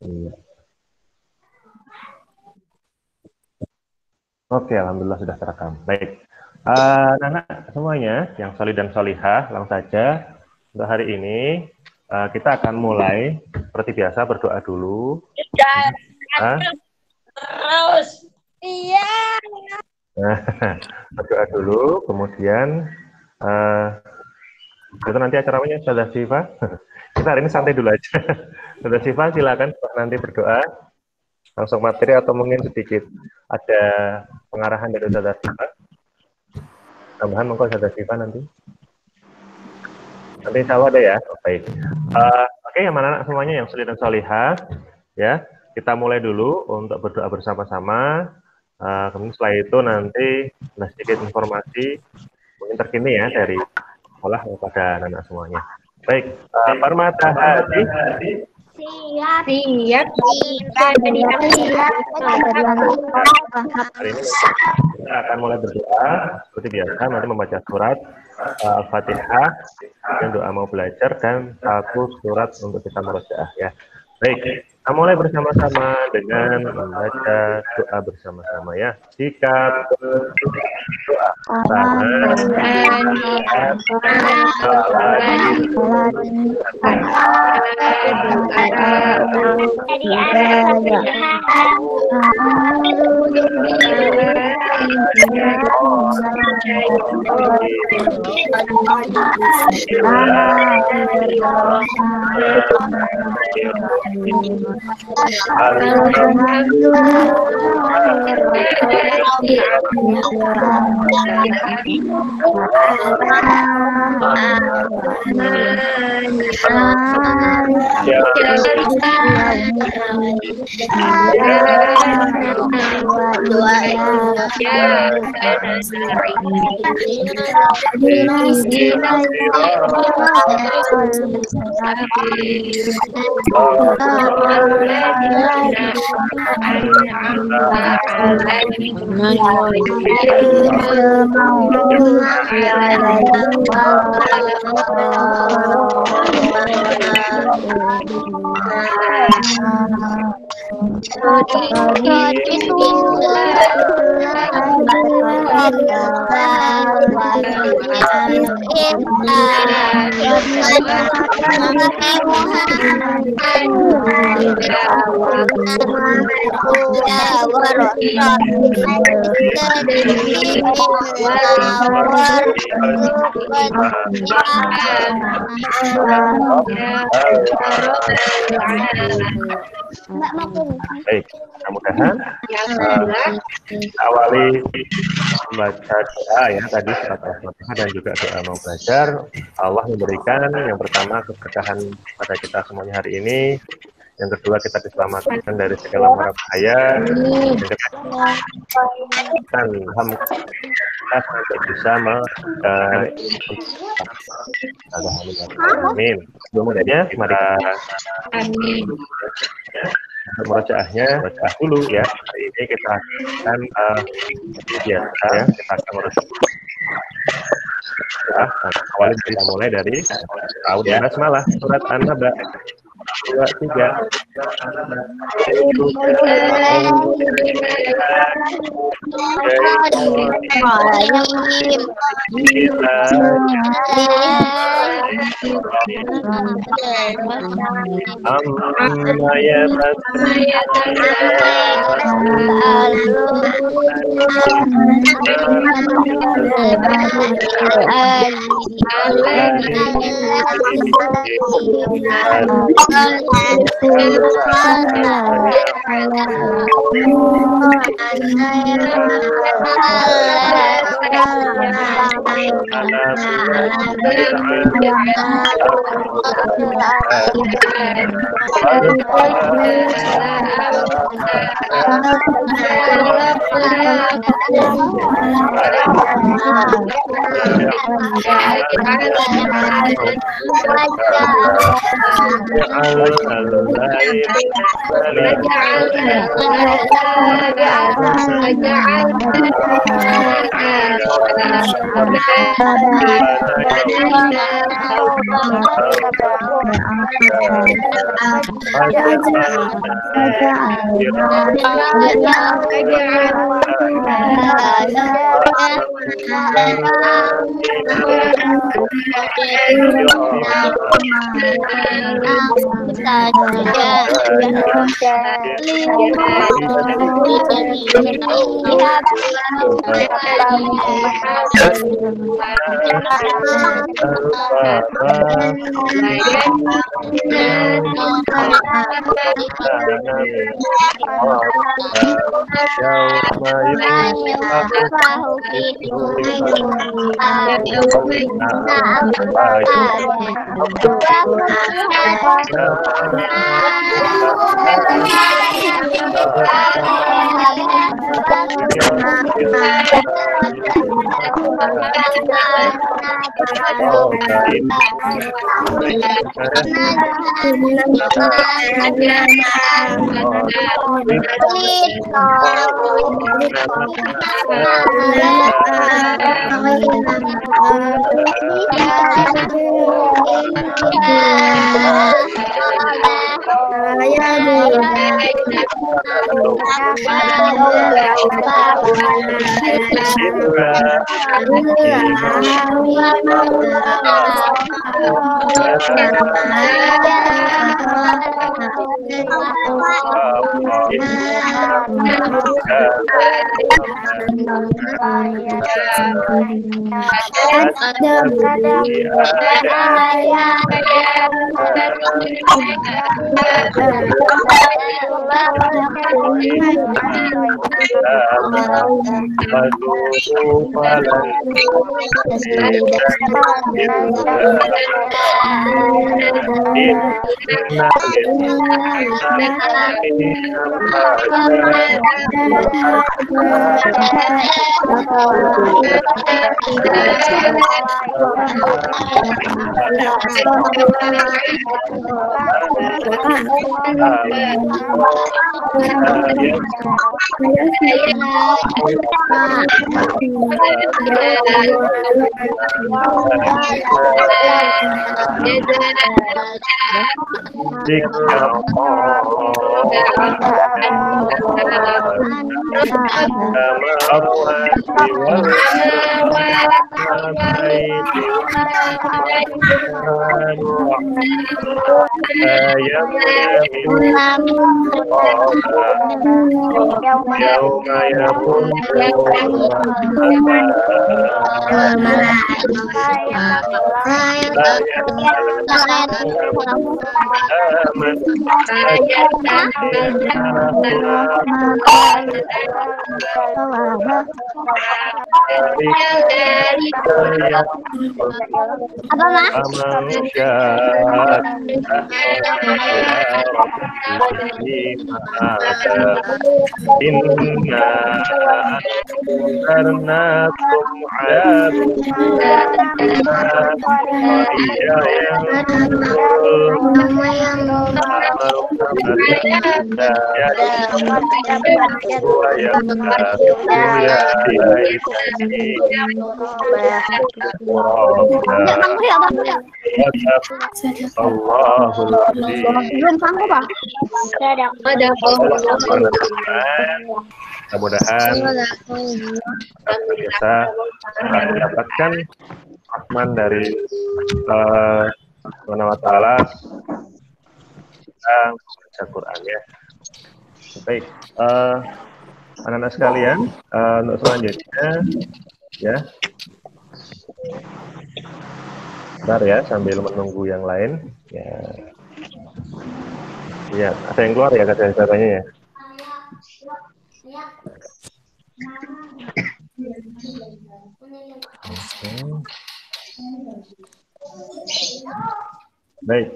Iya. Oke, alhamdulillah sudah terekam. Baik. Anak-anak semuanya yang solid dan solihah, langsung saja untuk hari ini kita akan mulai seperti biasa berdoa dulu. Terus. Iya. Berdoa dulu, kemudian itu nanti acaranya Ustazah Syifa. Kita hari ini santai dulu aja. Ustazah Syifa silakan nanti berdoa langsung materi atau mungkin sedikit ada pengarahan dari Ustazah Syifa. Tambahan monggo Ustazah Syifa nanti. Nanti insya Allah ada ya. Baik. Oke, yang mana anak semuanya yang solid dan solihah, ya kita mulai dulu untuk berdoa bersama-sama. Kemudian setelah itu nanti ada sedikit informasi mungkin terkini ya dari sekolah kepada anak-anak semuanya. Baik, Parmata Hadi. Siap. Hari ini kita akan mulai berdoa seperti biasa, nanti membaca surat Al-Fatihah dan doa mau belajar dan satu surat untuk kita murojaah ya. Baik, kita mulai bersama-sama dengan membaca doa bersama-sama ya. Jika berdoa Baik, mudah-mudahan awali membaca doa ya tadi surat Al-Fatihah dan juga doa mau belajar. Allah memberikan yang pertama keberkahan pada kita semuanya hari ini. Yang kedua kita diselamatkan dari segala mara bahaya. Dan alhamdulillah kita bisa amin. Kemudian mari murojaahnya baca dulu ya. Hari ini kita akan biasa ya, kita akan murojaah. Awalnya kita mulai dari tahun ya basmalah surat An-Naba 2, 3. Mudah-mudahan bisa mendapatkan rahman dari Allah SWT baca Quran ya. Baik, anak-anak sekalian, untuk selanjutnya ya, bentar ya sambil menunggu yang lain ya. Ya, ada yang keluar ya kata-katanya ya. Baik.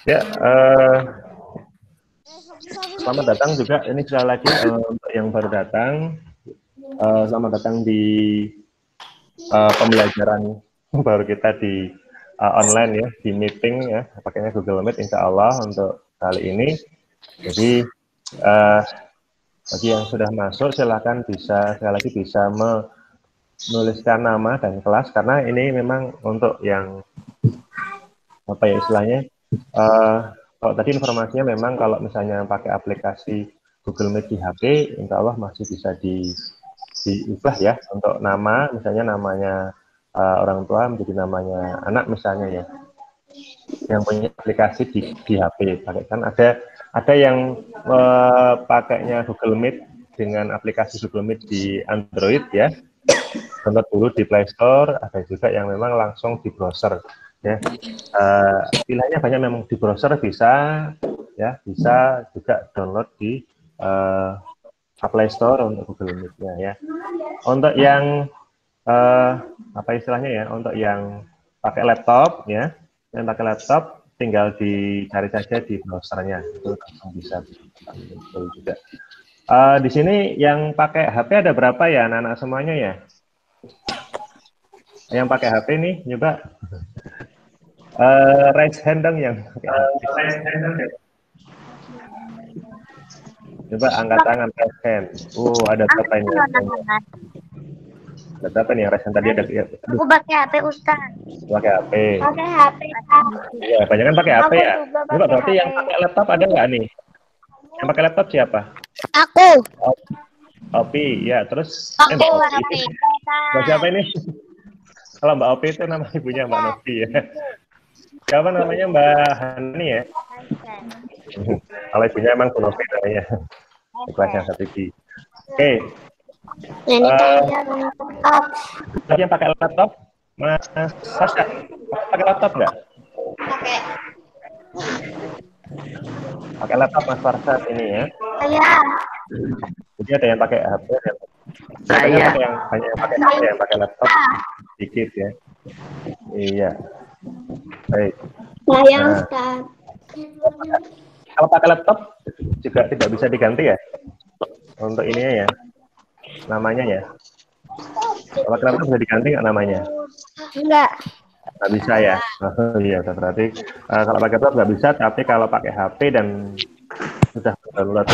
Ya, selamat datang juga. Ini sekali lagi untuk yang baru datang. Selamat datang di pembelajaran baru kita di online ya, di meeting ya, pakainya Google Meet insya Allah untuk kali ini. Jadi bagi yang sudah masuk silahkan bisa sekali lagi bisa menuliskan nama dan kelas, karena ini memang untuk yang apa ya istilahnya, kalau tadi informasinya memang kalau misalnya pakai aplikasi Google Meet di HP, insya Allah masih bisa diubah ya untuk nama, misalnya namanya orang tua menjadi namanya anak misalnya ya, yang punya aplikasi di HP. Kan ada yang pakainya Google Meet dengan aplikasi Google Meet di Android ya, download dulu di Play Store. Ada juga yang memang langsung di browser ya. Pilihannya banyak, memang di browser bisa ya, bisa juga download di Play Store untuk Google Meet-nya ya. Untuk yang apa istilahnya ya, untuk yang pakai laptop ya, yang pakai laptop tinggal dicari saja di browsernya, itu langsung bisa juga. Di sini yang pakai HP ada berapa ya anak-anak semuanya ya? Yang pakai HP nih, coba raise hand dong yang pakai HP. Coba angkat tangan, raise hand. Ada berapa ini? Ada berapa nih yang raise hand tadi? Aku pakai HP Ustaz. Pakai HP. Pakai HP. Iya, banyak kan pakai HP ya. Coba berarti HP. yang pakai laptop ada nggak nih? Yang pakai laptop siapa? Aku. Opi, ya. Terus Aku Mbak HP. Mbak siapa ini? Kalau Mbak Opi itu nama ibunya Mbak Novi ya. Siapa namanya Mbak Hani ya? Kalau ibunya emang Bu Novi namanya. Kelas yang satu di. Oke. Lagi yang pakai laptop? Mas Sasha, pakai laptop nggak? Pakai. Pakai laptop Mas Farsad ini ya. Saya. Jadi ada yang pakai HP, banyak yang pakai HP, yang pakai laptop sedikit ya. Iya. Baik. Saya Ustaz. Kalau pakai laptop juga tidak bisa diganti ya? Untuk ininya ya, namanya ya. Kalau pakai laptop bisa diganti nggak namanya? Enggak. Nggak bisa ya? Iya, berarti kalau pakai laptop nggak bisa, tapi kalau pakai HP dan sudah download.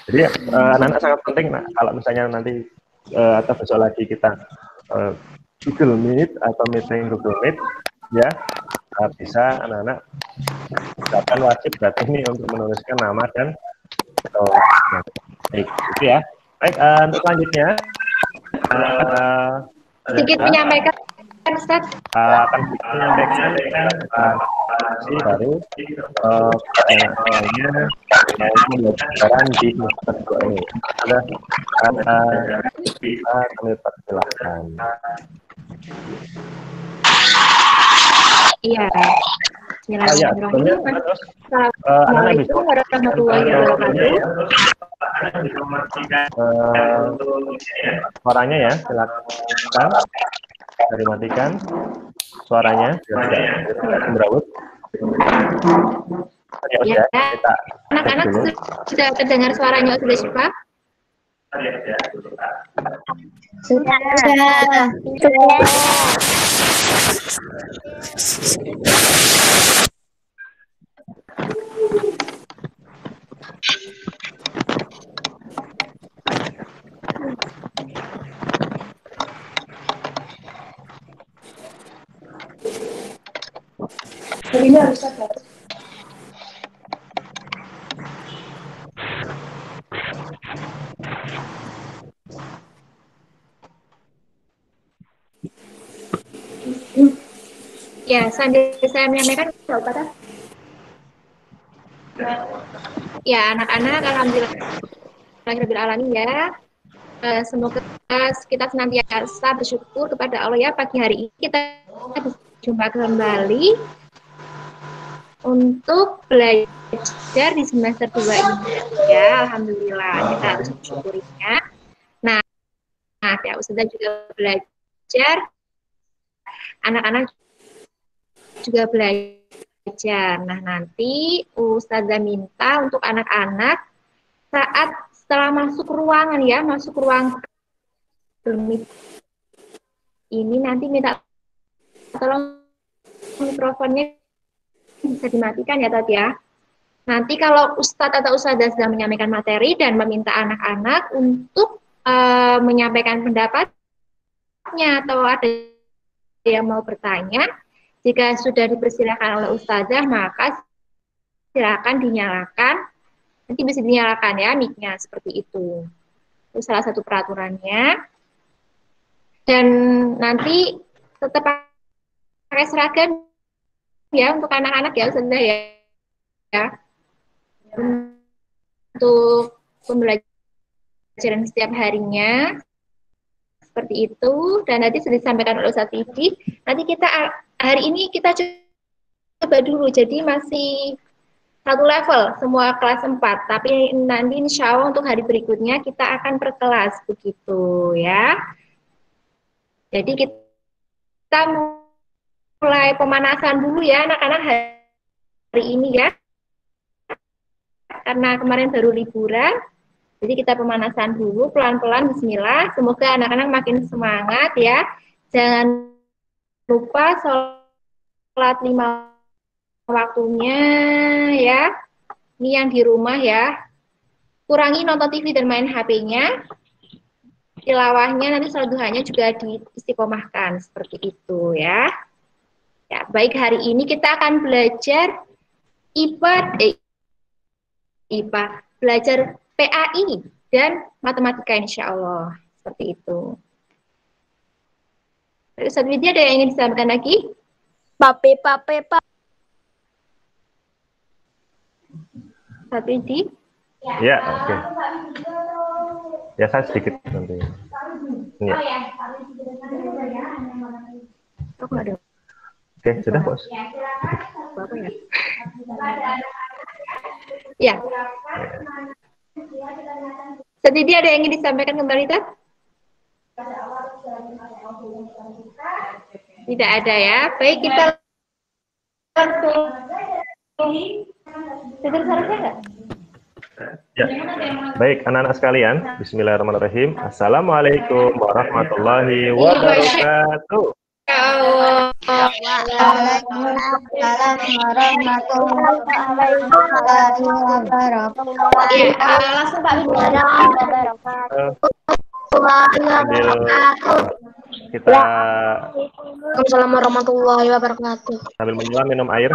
Jadi anak-anak sangat penting, kalau misalnya nanti atau besok lagi kita Google Meet atau meeting Google Meet ya, bisa anak-anak silakan wajib berarti ini untuk menuliskan nama dan baik itu ya. Baik, untuk selanjutnya Sedikit menyampaikan Ustaz. akan menyampaikan baru lainnya pembelajaran di semester 2 ini. Kami persilahkan. Iya. Bismillahirrahmanirrahim. Assalamualaikum warahmatullahi wabarakatuh. Suaranya ya, silakan dimatikan suaranya. Berawut. Ya, anak-anak sudah terdengar suaranya sudah Syifa? Sudah. Ini harus sabar. Ya, sambil saya menyampaikan kata. Ya, anak-anak, alhamdulillah ya. Semoga kita senantiasa bersyukur kepada Allah ya. Pagi hari ini kita berjumpa kembali untuk belajar di semester 2 ini. Ya, alhamdulillah kita harus bersyukurinya. Nah, ya Ustazah juga belajar, anak-anak juga belajar belajar. Nah, nanti Ustazah minta untuk anak-anak saat setelah masuk ruangan ya, masuk ruang ini nanti minta tolong mikrofonnya bisa dimatikan ya tadi ya. Nanti kalau Ustadz atau Ustazah sedang menyampaikan materi dan meminta anak-anak untuk menyampaikan pendapatnya atau ada yang mau bertanya, jika sudah dipersilakan oleh Ustazah, maka silakan dinyalakan. Nanti bisa dinyalakan ya mic-nya seperti itu. Itu salah satu peraturannya. Dan nanti tetap pakai seragam ya untuk anak-anak ya Ustazah ya. Untuk pembelajaran setiap harinya seperti itu. Dan nanti sudah disampaikan oleh Ustaz Didi. Nanti kita hari ini kita coba dulu, jadi masih satu level semua kelas 4, tapi nanti insya Allah untuk hari berikutnya kita akan per kelas begitu ya. Jadi kita mulai pemanasan dulu ya anak-anak hari ini ya, karena kemarin baru liburan. Jadi kita pemanasan dulu pelan-pelan, bismillah. Semoga anak-anak makin semangat ya. Jangan lupa sholat 5 waktunya ya. Ini yang di rumah ya. Kurangi nonton TV dan main HP-nya. Tilawahnya nanti sholat duhanya juga diistiqomahkan seperti itu ya. Ya, baik, hari ini kita akan belajar IPA, belajar PAI dan matematika insya Allah seperti itu. Ustaz Widya ada yang ingin disampaikan lagi? Pape. Ustaz Widya? Ya, oke. Ya, saya sedikit nanti. Ya. Oke, sudah bos. Apa ya? Ya. Ustaz Widya ada yang ingin disampaikan kembali, Tad? Tidak ada ya. Baik, kita langsung. Dengar suara saya nggak? Ya. Baik, anak-anak sekalian, bismillahirrahmanirrahim. Assalamualaikum warahmatullahi wabarakatuh. Waalaikumsalam warahmatullahi wabarakatuh. Langsung Pak Widya. Kita Waalaikumsalam warahmatullahi wabarakatuh. sambil menyelam minum air,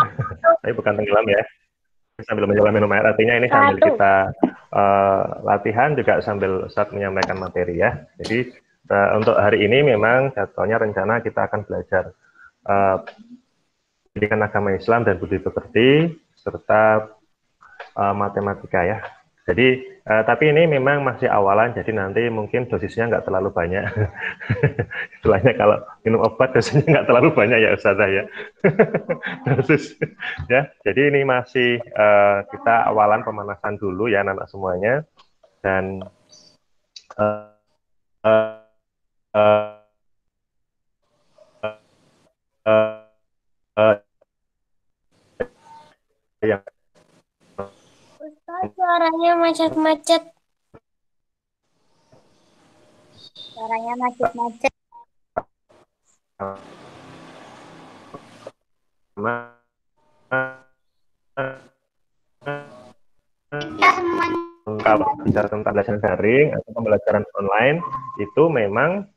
tapi bukan tenggelam ya. Sambil menyelam minum air, artinya ini sambil kita latihan juga sambil Ustadz menyampaikan materi ya. Jadi untuk hari ini memang jadwalnya rencana kita akan belajar pendidikan agama Islam dan budi pekerti serta matematika ya. Jadi tapi ini memang masih awalan, jadi nanti mungkin dosisnya nggak terlalu banyak. Istilahnya kalau minum obat dosisnya nggak terlalu banyak ya Ustazah ya. Dosis ya. Jadi ini masih kita awalan pemanasan dulu ya anak-anak semuanya, dan yang Ustaz, suaranya macet-macet. Suaranya macet-macet. kalau bicara tentang pembelajaran daring atau pembelajaran online itu memang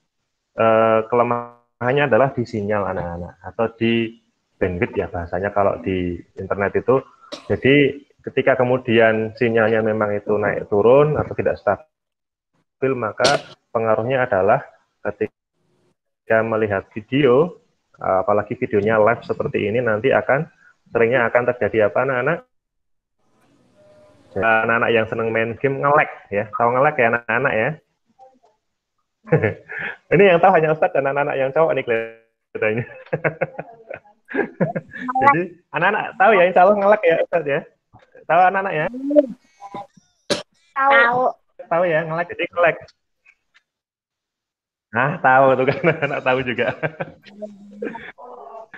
kelemahannya adalah di sinyal anak-anak atau di bandwidth ya bahasanya kalau di internet itu. Jadi ketika kemudian sinyalnya memang itu naik turun atau tidak stabil, maka pengaruhnya adalah ketika melihat video, apalagi videonya live seperti ini, nanti seringnya akan terjadi apa anak-anak? Anak-anak yang senang main game nge-lag ya, tahu nge-lag ya anak-anak ya. Ini yang tahu hanya Ustadz dan anak-anak yang cowok nih kelihatannya. Jadi anak-anak tahu ya, insya Allah nge-lag ya Ustadz ya. Tahu anak-anak ya? Tahu. Tahu ya, nge-lag jadi nge-lag. Nah, tahu tuh kan anak tahu juga.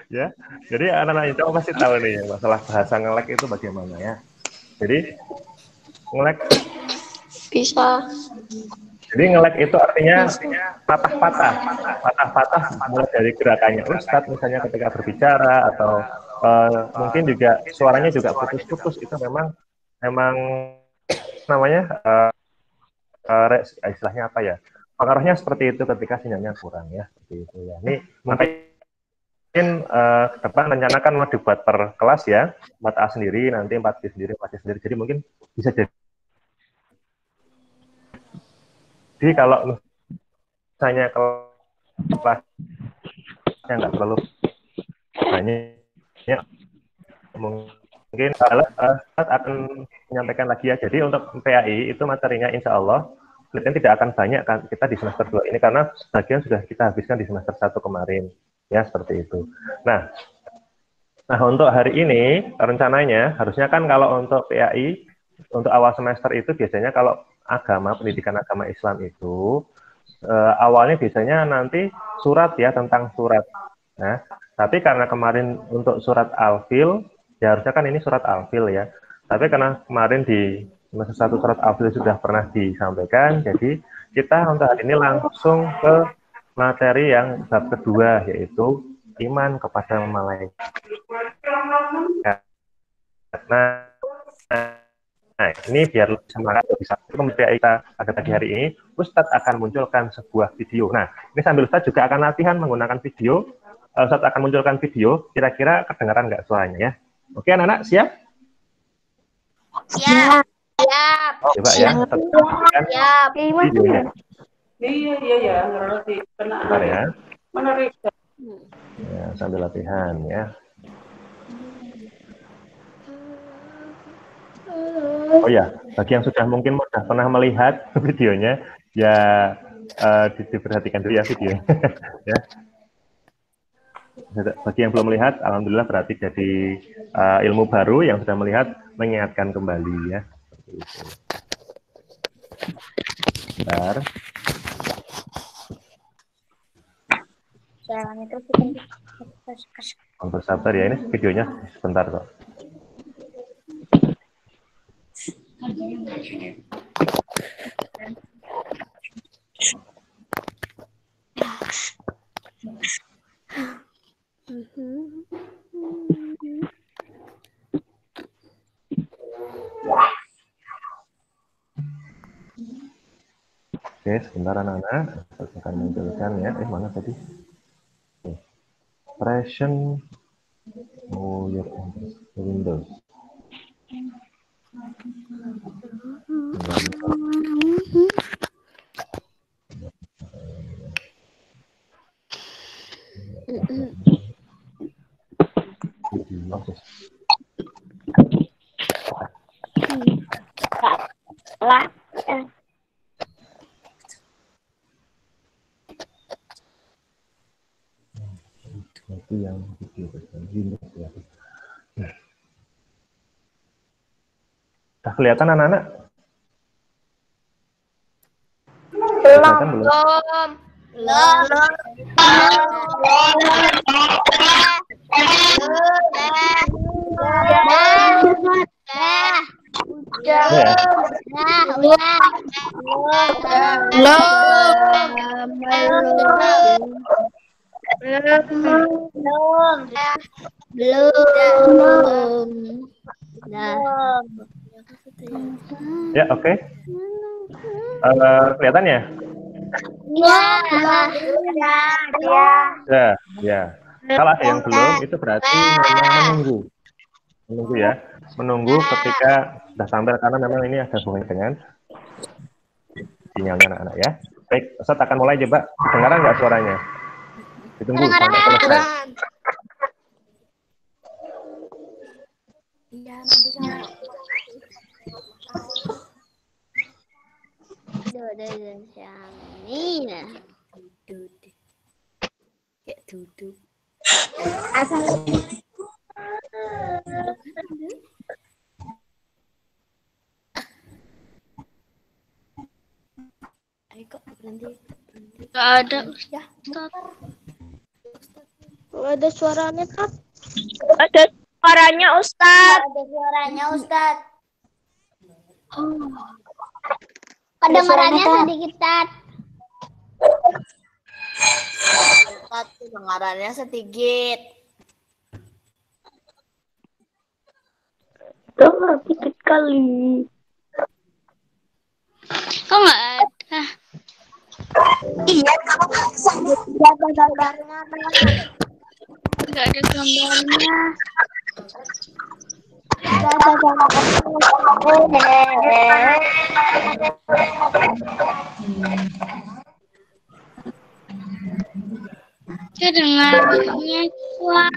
Ya, jadi anak-anak itu pasti tahu nih masalah bahasa ngelek itu bagaimana ya. Jadi ngelek, Bisa. jadi ngelek itu artinya patah-patah, patah-patah mulai dari gerakannya Ustadz misalnya ketika berbicara atau mungkin juga suaranya juga putus-putus itu memang memang namanya istilahnya apa ya? Pengaruhnya seperti itu ketika sinyalnya kurang ya, seperti itu ya. Ini mungkin ke depan rencanakan mau dibuat per kelas ya, 4A sendiri, nanti 4B sendiri, 4C sendiri. Jadi mungkin bisa jadi kalau misalnya kelasnya nggak terlalu banyak, mungkin Ustadz akan menyampaikan lagi ya. Jadi untuk PAI itu materinya insya Allah penelitian tidak akan banyak kan kita di semester 2 ini karena sebagian sudah kita habiskan di semester 1 kemarin ya, seperti itu. Nah untuk hari ini rencananya harusnya kan kalau untuk PAI untuk awal semester itu biasanya kalau agama, pendidikan agama Islam itu awalnya biasanya nanti surat ya, tentang surat. Nah, tapi karena kemarin untuk surat Al-Fil, ya harusnya kan ini surat Al-Fil ya. Tapi karena kemarin di semester 1 surat Al-Fil sudah pernah disampaikan, jadi kita untuk hari ini langsung ke materi yang bab kedua, yaitu iman kepada malaikat. Nah, Nah, ini biar lebih semangat, bisa kemudian kita agak pagi hari ini, Ustadz akan munculkan sebuah video. Nah, ini sambil Ustadz juga akan latihan menggunakan video. Ustadz akan munculkan video, kira-kira kedengaran nggak suaranya ya? Oke, anak-anak siap? Siap. Siap. Coba ya, Ustadz munculkan Siap. videonya. Iya, ngerti. Bentar ya. Menarik. Ya, sambil latihan ya. Oh ya, bagi yang sudah mungkin sudah pernah melihat videonya, ya diperhatikan dulu ya videonya. Ya. Bagi yang belum melihat, alhamdulillah berarti jadi ilmu baru. Yang sudah melihat mengingatkan kembali ya. Bentar. Bersabar ya, ini videonya sebentar kok. Oke, sebentar anak-anak, saya akan munculkan ya. Mana tadi? Pression your Windows. Itu yang video Windows ya. Sudah kelihatan anak-anak? Belum. Ya, oke. Kelihatan ya? Ya. Kalau ada yang belum, itu berarti memang menunggu ya. Menunggu ketika sudah sampai, karena memang ini ada hubungannya dengan sinyalnya anak-anak ya. Baik, Ustadz akan mulai coba. Dengaran nggak suaranya? Ditunggu sampai selesai. Iya, nanti kalau yang ini nah. Kayak duduk. Asal kok berhenti. Gak ada ya. Ada suaranya, Tat. Ada suaranya, Ustadz. Ada suaranya, Ustadz. Kedengarannya sedikit, Tat. Tat, kedengarannya sedikit. Dengar dikit kali. Kok nggak ada? Iya, kamu siapa gambarnya? Nggak ada gambarnya. Nggak ada Kedengarannya suara.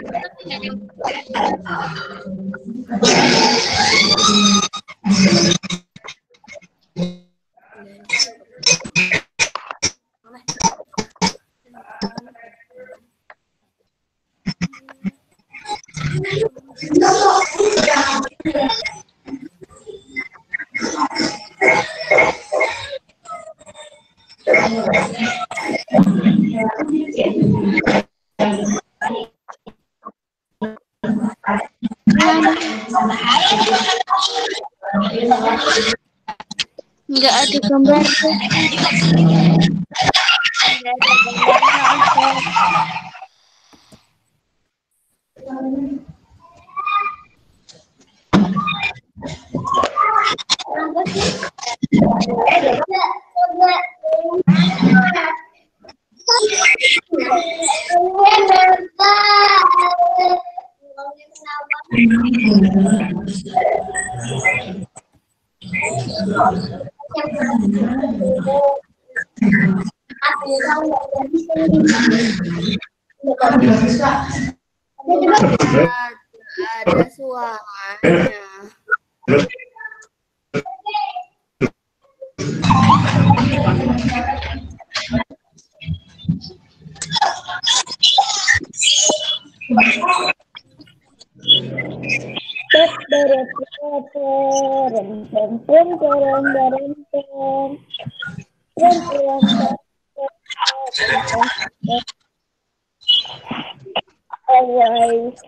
Nggak ada gambarnya. Nggak ada gambarnya, Ustaz. Ada suaranya. Alright,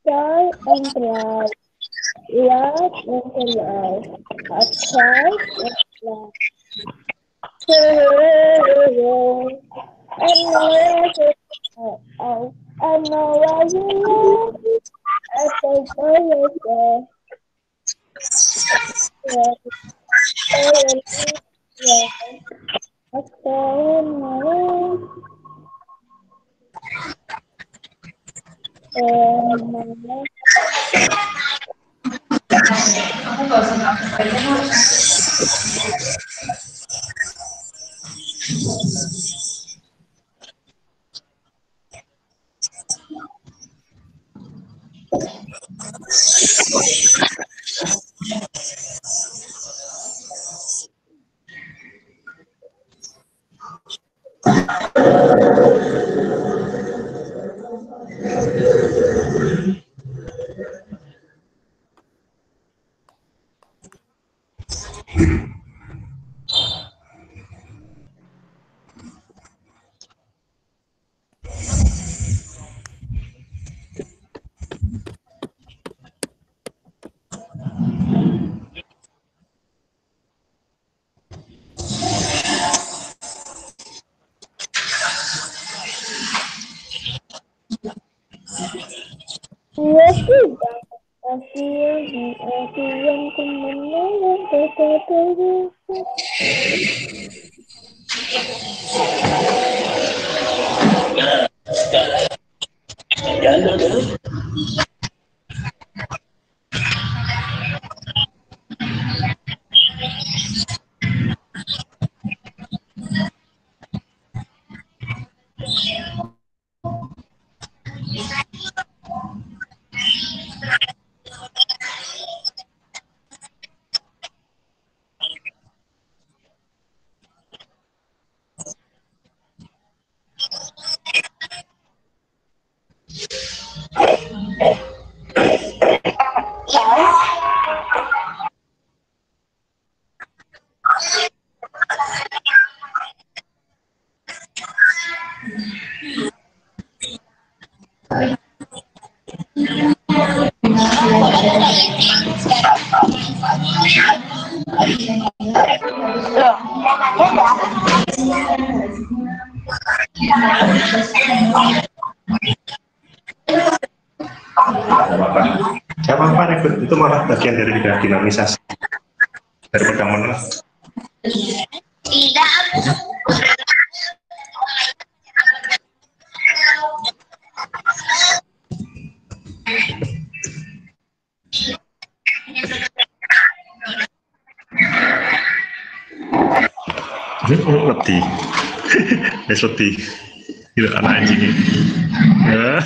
try and try. Laugh and laugh. Try and laugh. I know why you love me. I think I will Gak apa-apa, ribet. Itu malah bagian dari dinamisasi daripada menang. Lebih. Lebih. Gila, anak anjing ini. Ya.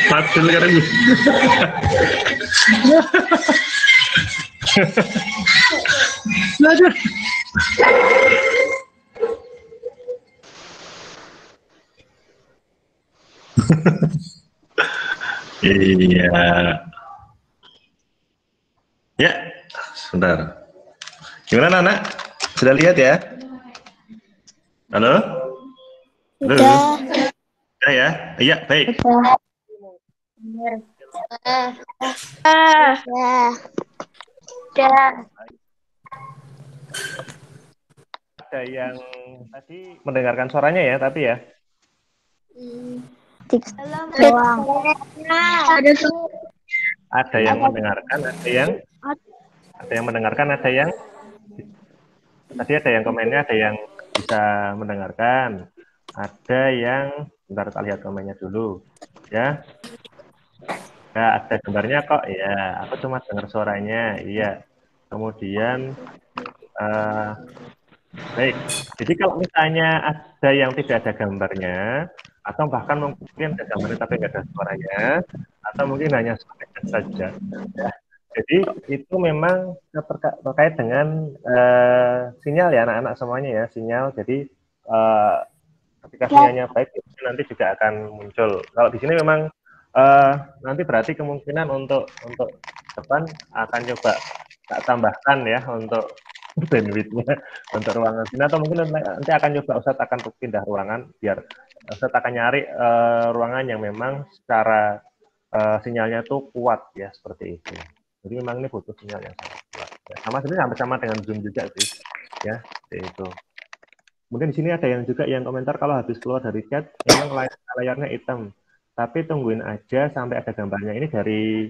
Patul kan aku. Belajar. Iya. Ya, sebentar. Gimana anak? Sudah lihat ya? Halo? Halo? Sudah ya? Iya, baik. Ada yang tadi mendengarkan suaranya ya, tapi ya? Ada yang mendengarkan, ada yang tadi ada yang komennya, ada yang bisa mendengarkan, ada yang bentar, kita lihat komennya dulu ya. Ya, ada gambarnya kok ya, aku cuma dengar suaranya. Iya, kemudian baik, jadi kalau misalnya ada yang tidak ada gambarnya, atau bahkan mungkin ada gambarnya tapi nggak ada suaranya, atau mungkin hanya suaranya saja ya. Jadi itu memang terkait dengan sinyal ya anak-anak semuanya ya, sinyal. Jadi ketika sinyalnya baik itu nanti juga akan muncul. Kalau di sini memang nanti berarti kemungkinan untuk depan akan coba tak tambahkan ya untuk bandwidth-nya untuk ruangan sini, atau mungkin nanti akan coba Ustadz akan pindah ruangan biar Ustadz akan nyari ruangan yang memang secara sinyalnya tuh kuat ya, seperti itu. Jadi memang ini butuh sinyal yang sangat kuat. Ya, sama sebenarnya sama dengan Zoom juga sih, ya seperti itu. Mungkin di sini ada yang juga yang komentar kalau habis keluar dari chat memang layarnya hitam, tapi tungguin aja sampai ada gambarnya. Ini dari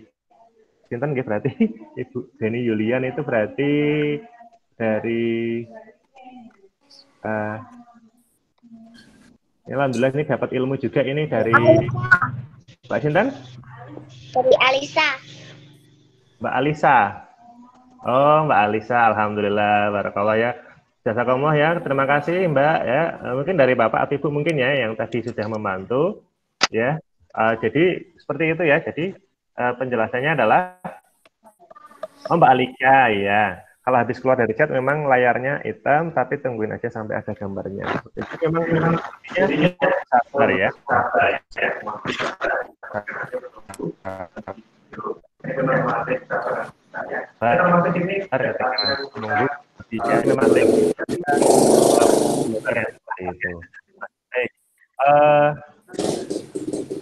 Sinten gitu berarti Ibu Deni Yulian itu berarti dari alhamdulillah ini dapat ilmu juga ini dari Mbak Sinten? Dari Alisa. Mbak Alisa. Oh, Mbak Alisa, alhamdulillah, barakallah ya. Jazakumullah ya, terima kasih Mbak ya. Mungkin dari Bapak atau Ibu mungkin ya yang tadi sudah membantu ya. Jadi seperti itu ya. Jadi penjelasannya adalah Mbak Alika ya. Kalau habis keluar dari chat memang layarnya hitam, tapi tungguin aja sampai ada gambarnya. Itu memang sabar ya. Menunggu dia memang itu. Baik.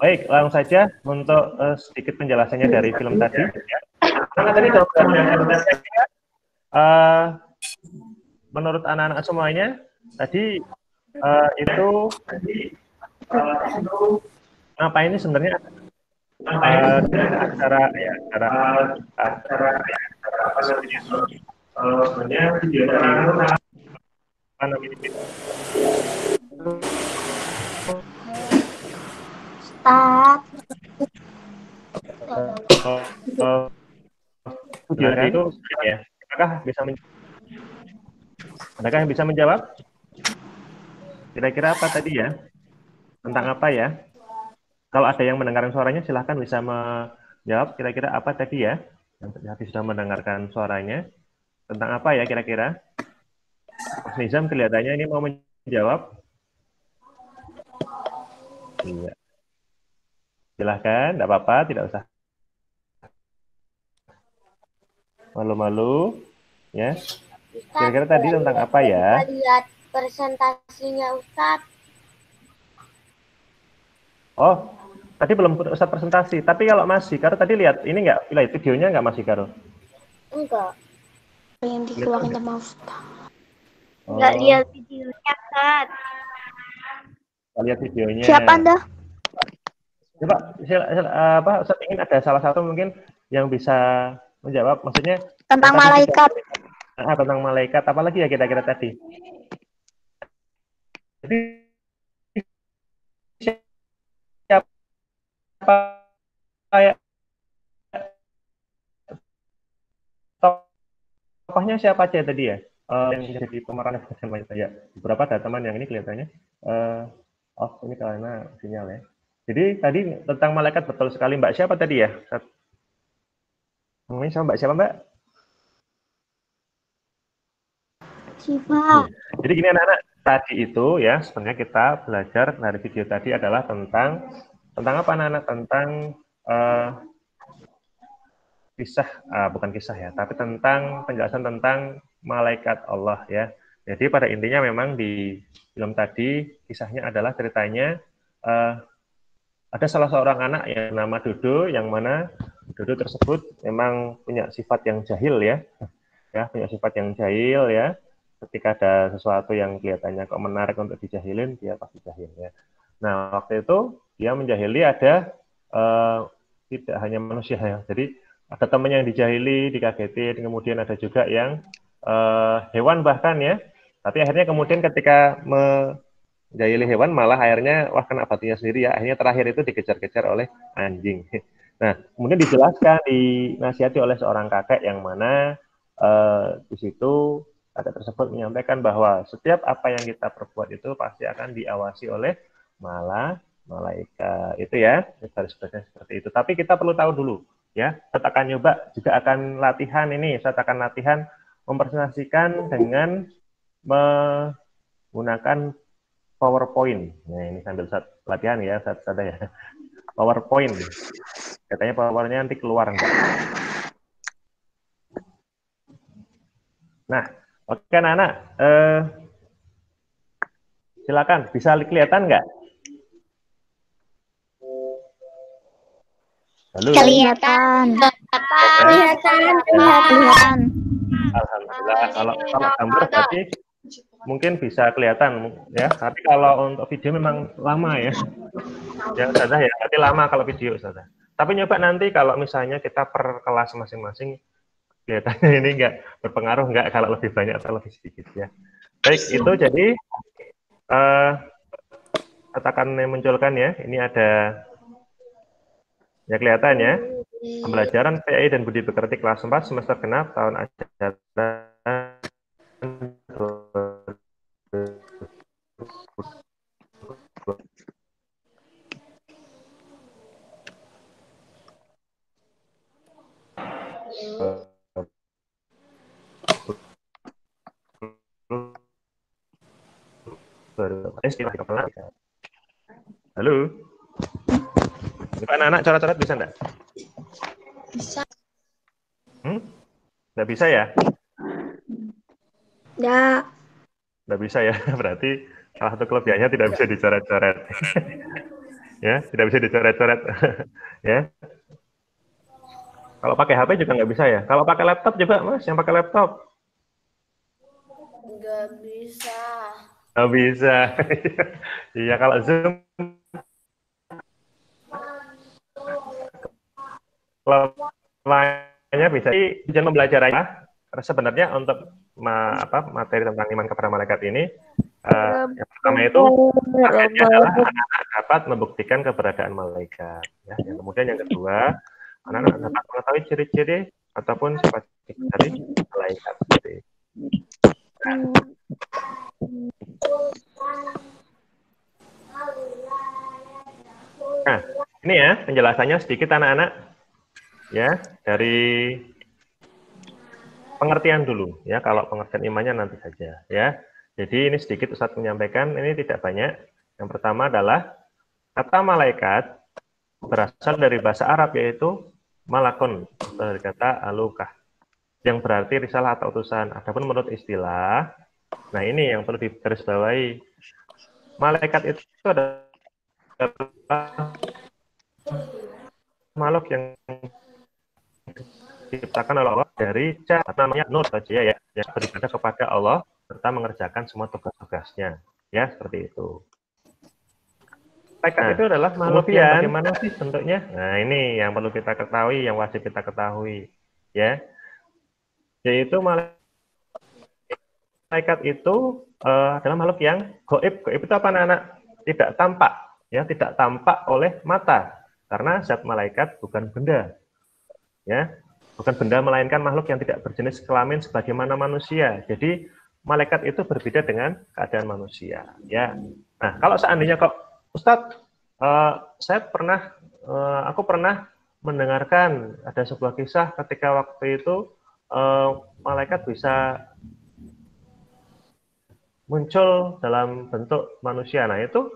Baik, langsung saja untuk sedikit penjelasannya dari film tadi. Ya. Karena tadi menurut anak-anak semuanya tadi itu apa ini sebenarnya acara sebenarnya video apa namanya video itu ya, adakah yang bisa menjawab? Kira-kira apa tadi ya? Tentang apa ya? Kalau ada yang mendengarkan suaranya, silahkan bisa menjawab. Kira-kira apa tadi ya? Yang sudah mendengarkan suaranya. Tentang apa ya kira-kira? Mas Nizam kelihatannya ini mau menjawab. Iya. Silahkan, tidak apa-apa, tidak usah malu-malu. Ya. Kira-kira tadi tentang apa ya? Lihat presentasinya Ustadz. Oh, Tadi belum Ustaz presentasi. Tapi kalau Mas Hikaro tadi lihat, ini nggak, lihat videonya nggak Mas Hikaro? Enggak. Yang dikeluarin sama Ustaz. Enggak lihat videonya, Kak. Lihat videonya. Siapa Anda? Coba, Ustaz ingin ada salah satu mungkin yang bisa menjawab, maksudnya Tentang tadi malaikat. tentang malaikat, apalagi ya kira-kira tadi. Jadi siapa kayak tokohnya siapa aja tadi ya? Yang jadi pemeran ya. Beberapa ada teman yang ini kelihatannya ini karena sinyal ya. Jadi tadi tentang malaikat betul sekali Mbak. Siapa tadi ya? Ngomongin sama Mbak siapa Mbak? Siva. Jadi gini anak-anak, tadi itu ya sebenarnya kita belajar dari video tadi adalah tentang apa anak-anak? Tentang kisah, bukan kisah ya, tapi tentang penjelasan tentang malaikat Allah ya. Jadi pada intinya memang di film tadi kisahnya adalah ceritanya ada salah seorang anak yang nama Dodo, yang mana Dodo tersebut memang punya sifat yang jahil ya, punya sifat yang jahil ya. Ketika ada sesuatu yang kelihatannya kok menarik untuk dijahilin, dia pasti jahil ya. Nah waktu itu dia menjahili ada tidak hanya manusia ya, jadi ada teman yang dijahili, dikagetin, kemudian ada juga yang hewan bahkan ya. Tapi akhirnya kemudian ketika menjahili hewan malah akhirnya wah kena batunya sendiri ya. Akhirnya terakhir itu dikejar-kejar oleh anjing. Nah kemudian dijelaskan, dinasihati oleh seorang kakek yang mana di situ kakek tersebut menyampaikan bahwa setiap apa yang kita perbuat itu pasti akan diawasi oleh malaikat. Itu ya, garis besarnya seperti itu. Tapi kita perlu tahu dulu ya, saya akan nyoba juga akan latihan ini, saya akan latihan mempresentasikan dengan menggunakan PowerPoint. Nah, ini sambil latihan ya, saat ya. PowerPoint. Katanya PowerPoint-nya nanti keluar enggak. Nah, oke anak-anak, silakan bisa kelihatan nggak? Halo. Kelihatan. Kelihatan. Alhamdulillah. Kalau gambar tadi mungkin bisa kelihatan ya. Tapi kalau untuk video memang lama ya. Ya Ustazah ya, berarti lama kalau video Ustazah. Tapi nyoba nanti kalau misalnya kita per kelas masing-masing kelihatannya ini nggak berpengaruh nggak kalau lebih banyak atau lebih sedikit ya. Baik, itu jadi katakan munculkan ya. Ini ada ya kelihatan ya. Pembelajaran PAI dan Budi Pekerti kelas 4 semester genap tahun ajaran Halo. Anak-anak coret-coret bisa enggak? Bisa. Nggak bisa ya? Enggak. Nggak bisa ya, berarti salah satu kelebihannya tidak bisa dicoret-coret. Ya, tidak bisa dicoret-coret. Ya. Kalau pakai HP juga nggak bisa ya. Kalau pakai laptop coba Mas, yang pakai laptop. Nggak bisa. Nggak bisa. Iya, kalau Zoom. Kalau lainnya bisa. Tujuan pembelajarannya sebenarnya untuk materi tentang iman kepada malaikat ini, yang pertama itu targetnya adalah anak-anak dapat membuktikan keberadaan malaikat. Ya. Yang kemudian yang kedua, anak-anak dapat mengetahui ciri-ciri ataupun sifat dari malaikat. Nah, ini ya penjelasannya sedikit anak-anak. Ya, dari pengertian dulu ya, kalau pengertian imannya nanti saja ya. Jadi ini sedikit Ustadz menyampaikan, ini tidak banyak. Yang pertama adalah kata malaikat berasal dari bahasa Arab yaitu malakun, dari kata alukah, yang berarti risalah atau utusan. Adapun menurut istilah, nah ini yang perlu digarisbawahi, malaikat itu adalah makhluk yang diciptakan oleh Allah dari namanya nur saja ya, yang beribadah kepada Allah serta mengerjakan semua tugas-tugasnya, ya seperti itu. Malaikat itu adalah makhluk yang bagaimana sih bentuknya? Nah ini yang perlu kita ketahui, yang wajib kita ketahui, ya. Yaitu malaikat itu adalah makhluk yang gaib. Gaib itu apa anak-anak? Tidak tampak, ya, tidak tampak oleh mata, karena zat malaikat bukan benda, ya, bukan benda melainkan makhluk yang tidak berjenis kelamin sebagaimana manusia. Jadi malaikat itu berbeda dengan keadaan manusia, ya. Nah kalau seandainya kok Ustadz, aku pernah mendengarkan ada sebuah kisah ketika waktu itu malaikat bisa muncul dalam bentuk manusia. Nah itu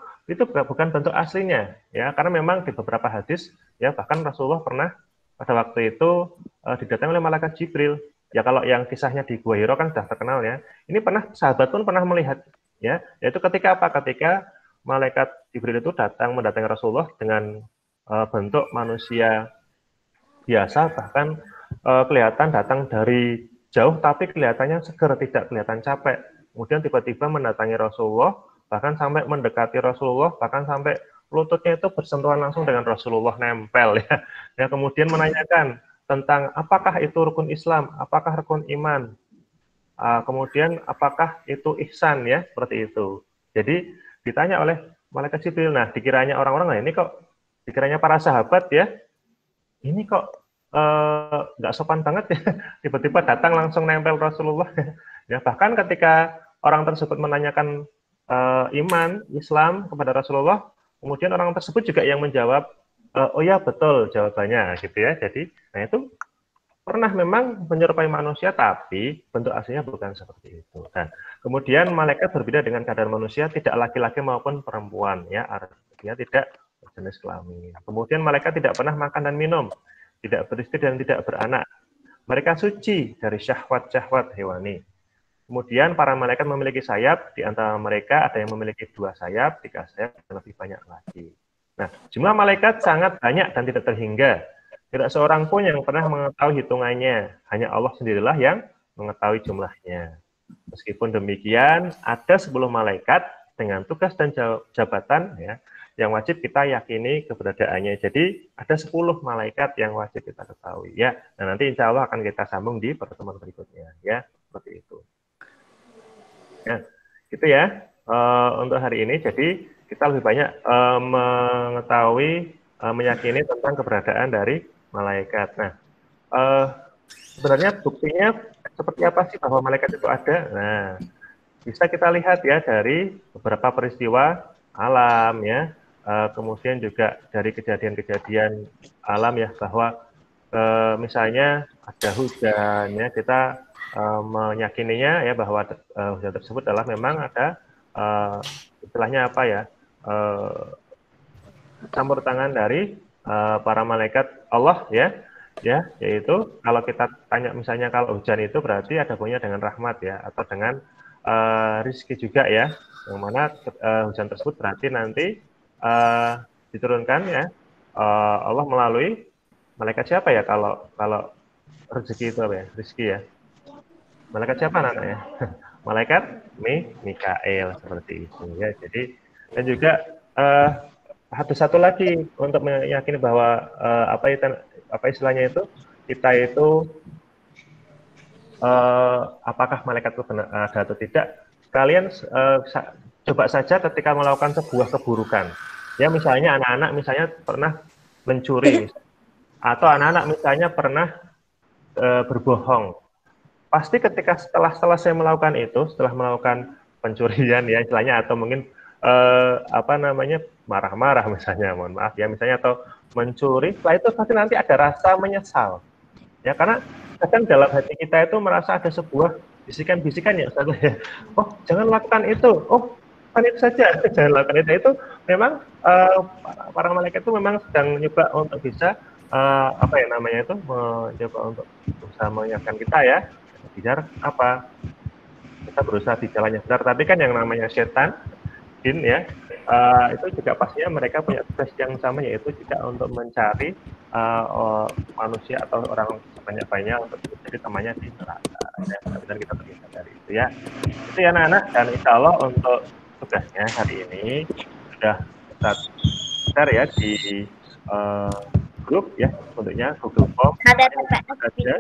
bukan bentuk aslinya, ya, karena memang di beberapa hadis, ya, bahkan Rasulullah pernah pada waktu itu didatangi oleh malaikat Jibril. Ya kalau yang kisahnya di Gua Hiro kan sudah terkenal, ya. Ini sahabat pun pernah melihat, ya, yaitu ketika apa? Ketika malaikat Jibril itu mendatangi Rasulullah dengan bentuk manusia biasa, bahkan kelihatan datang dari jauh, tapi kelihatannya seger, tidak kelihatan capek. Kemudian tiba-tiba mendatangi Rasulullah, bahkan sampai mendekati Rasulullah, bahkan sampai lututnya itu bersentuhan langsung dengan Rasulullah, nempel, ya. Ya, kemudian menanyakan tentang apakah itu rukun Islam, apakah rukun iman, kemudian apakah itu ihsan, ya, seperti itu. Jadi ditanya oleh malaikat Jibril. Nah, dikiranya orang-orang, nah ini kok dikiranya para sahabat, ya, ini kok nggak sopan banget, ya, tiba-tiba datang langsung nempel Rasulullah. Ya, bahkan ketika orang tersebut menanyakan iman Islam kepada Rasulullah, kemudian orang tersebut juga yang menjawab, oh ya betul jawabannya, gitu ya. Jadi, nah itu pernah memang menyerupai manusia, tapi bentuk aslinya bukan seperti itu. Nah, kemudian malaikat berbeda dengan keadaan manusia, tidak laki-laki maupun perempuan, ya, artinya tidak berjenis kelamin. Kemudian malaikat tidak pernah makan dan minum, tidak beristri dan tidak beranak. Mereka suci dari syahwat-syahwat hewani. Kemudian para malaikat memiliki sayap, di antara mereka ada yang memiliki 2 sayap, 3 sayap, dan lebih banyak lagi. Nah, jumlah malaikat sangat banyak dan tidak terhingga. Tidak seorang pun yang pernah mengetahui hitungannya, hanya Allah sendirilah yang mengetahui jumlahnya. Meskipun demikian, ada 10 malaikat dengan tugas dan jabatan, ya, yang wajib kita yakini keberadaannya. Jadi ada 10 malaikat yang wajib kita ketahui, ya. Nah, nanti insya Allah akan kita sambung di pertemuan berikutnya, ya, seperti itu. Ya, gitu ya untuk hari ini. Jadi kita lebih banyak mengetahui, meyakini tentang keberadaan dari malaikat. Nah, sebenarnya buktinya seperti apa sih bahwa malaikat itu ada? Nah, bisa kita lihat ya dari beberapa peristiwa alam, ya, kemudian juga dari kejadian-kejadian alam, ya, bahwa misalnya ada hujan, ya, kita meyakininya, ya, bahwa hujan tersebut adalah memang ada istilahnya apa, ya, campur tangan dari para malaikat Allah, ya, yaitu kalau kita tanya misalnya kalau hujan itu berarti ada hubungannya dengan rahmat, ya, atau dengan rizki juga, ya, yang mana hujan tersebut berarti nanti diturunkan, ya, Allah melalui malaikat siapa, ya, kalau rezeki itu apa, ya, rizki, ya, malaikat siapa anaknya? Malaikat Mikael, seperti itu, ya. Jadi dan juga ada satu lagi untuk meyakini bahwa apa istilahnya itu, kita itu apakah malaikat itu benar ada atau tidak. Kalian coba saja ketika melakukan sebuah keburukan, ya, misalnya anak-anak misalnya pernah mencuri, atau anak-anak misalnya pernah berbohong. Pasti ketika setelah selesai melakukan itu, setelah melakukan pencurian, ya, istilahnya, atau mungkin marah-marah misalnya, mohon maaf, ya, misalnya, atau mencuri, setelah itu pasti nanti ada rasa menyesal, ya, karena kadang dalam hati kita itu merasa ada sebuah bisikan-bisikan, ya, Ustaz, ya, oh jangan lakukan itu, oh kan itu saja, jangan lakukan itu memang para malaikat itu memang sedang nyoba untuk bisa mencoba untuk berusaha mengingatkan kita, ya, biar apa, kita berusaha di jalan yang benar. Tapi kan yang namanya setan, jin, ya, itu juga pastinya mereka punya tugas yang sama, yaitu juga untuk mencari manusia atau orang sebanyak-banyaknya untuk menjadi temannya di neraka. Ya, benar-benar kita terhindar dari itu ya. Itu ya anak-anak, dan insya Allah untuk tugasnya hari ini sudah kita share ya di grup ya, bentuknya Google Form. Ada TPS Saja.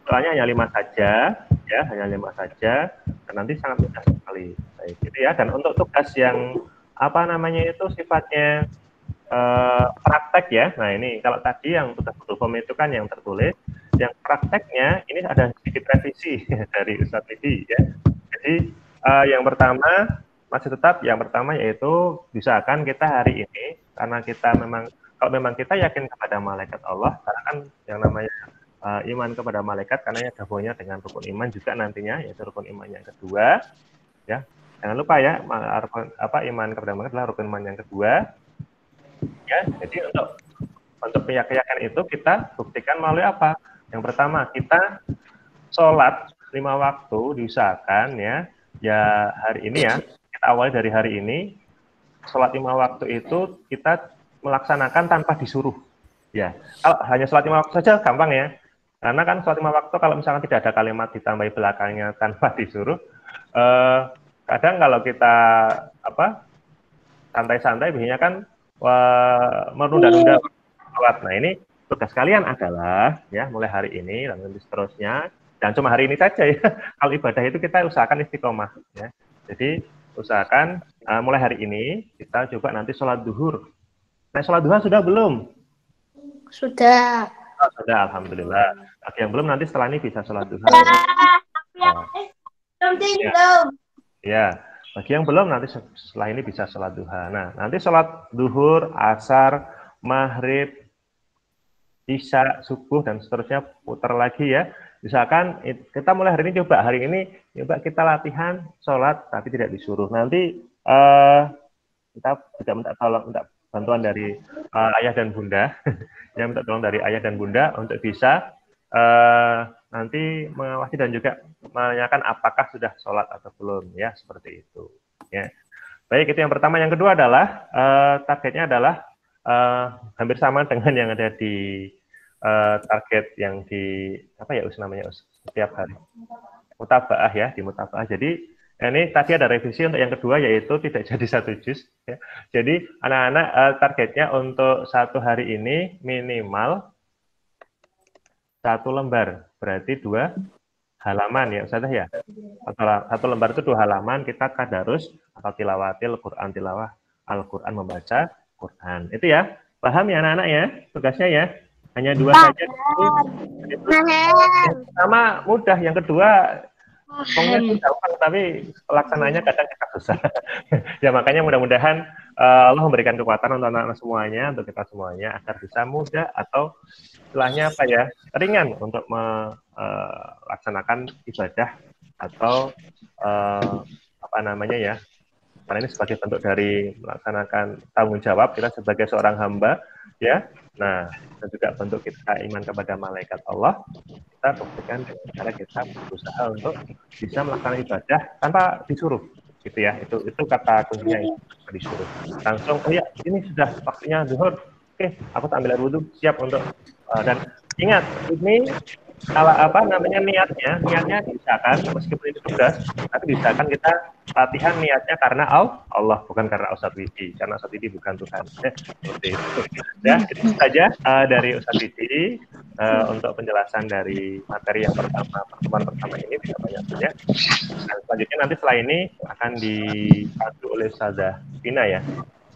Soalnya hanya 5 saja, ya, hanya 5 saja, dan nanti sangat mudah sekali. Baik, gitu ya. Dan untuk tugas yang apa namanya itu sifatnya praktek ya. Nah ini kalau tadi yang tugas Google Form itu kan yang tertulis, yang prakteknya ini ada sedikit revisi dari Ustadz Widi ya. Jadi yang pertama masih tetap yang pertama yaitu usahakan kita hari ini, karena kita memang kalau memang kita yakin kepada malaikat Allah, karena kan yang namanya iman kepada malaikat karena gabungnya dengan rukun iman juga nantinya, yaitu rukun iman yang kedua ya. Jangan lupa ya, iman kepada malaikat adalah rukun iman yang kedua ya. Jadi untuk keyakinan itu kita buktikan melalui apa? Yang pertama, kita sholat 5 waktu diusahakan ya hari ini ya, kita awali dari hari ini. Sholat 5 waktu itu kita melaksanakan tanpa disuruh ya. Kalau hanya sholat 5 waktu saja gampang ya, karena kan sholat 5 waktu kalau misalkan tidak ada kalimat ditambahi belakangnya tanpa disuruh, kadang kalau kita santai-santai biasanya kan menunda-nunda sholat. Nah ini tugas kalian adalah ya mulai hari ini dan nanti seterusnya, dan cuma hari ini saja ya. Kalau ibadah itu kita usahakan istiqomah ya. Jadi usahakan mulai hari ini kita coba nanti sholat duhur. Nah sholat duha sudah belum? Sudah. Oh, sudah, alhamdulillah. Bagi yang belum nanti setelah ini bisa sholat duha. Ya, bagi yang belum nanti setelah ini bisa sholat duha. Nah, nanti sholat duhur, asar, maghrib, isya, subuh, dan seterusnya putar lagi ya. Misalkan kita mulai hari ini coba kita latihan sholat tapi tidak disuruh. Nanti kita juga minta bantuan dari ayah dan bunda. Ya, minta tolong dari ayah dan bunda untuk bisa nanti mengawasi dan juga menanyakan apakah sudah sholat atau belum ya, seperti itu ya. Baik, itu yang pertama. Yang kedua adalah targetnya adalah hampir sama dengan yang ada di target yang di namanya setiap hari mutabaah ya, di mutabaah. Jadi ini tadi ada revisi untuk yang kedua, yaitu tidak jadi 1 juz ya. Jadi anak-anak targetnya untuk 1 hari ini minimal 1 lembar, berarti 2 halaman ya Ustazah ya. 1 lembar itu 2 halaman, kita tadarus atau tilawatil Quran, tilawah Al-Quran, membaca Quran. Itu ya, paham ya anak-anak ya tugasnya ya. Hanya 2 saja. Itu yang pertama mudah, yang kedua ngomongnya gampang, tapi pelaksananya kadang kita susah. Ya makanya mudah-mudahan Allah memberikan kekuatan untuk anak-anak semuanya, untuk kita semuanya, agar bisa mudah atau istilahnya ringan untuk melaksanakan ibadah atau karena ini sebagai bentuk dari melaksanakan tanggung jawab kita sebagai seorang hamba ya. Nah, dan juga bentuk kita iman kepada malaikat Allah, kita buktikan dengan cara kita berusaha untuk bisa melaksanakan ibadah tanpa disuruh, gitu ya. Itu kata kuncinya, disuruh. Langsung, oh ya, ini sudah waktunya zuhur. Oke, aku ambil air wudhu, siap untuk dan ingat ini kalau niatnya diusahakan meskipun itu tugas, tapi diusahakan kita latihan niatnya karena Allah, bukan karena Ustadz Widi, karena Ustadz Widi bukan Tuhan. Seperti itu. Ya, itu saja dari Ustadz Widi untuk penjelasan dari materi yang pertemuan pertama ini, tidak banyak. Dan selanjutnya nanti setelah ini akan dipandu oleh Ustazah Vina ya.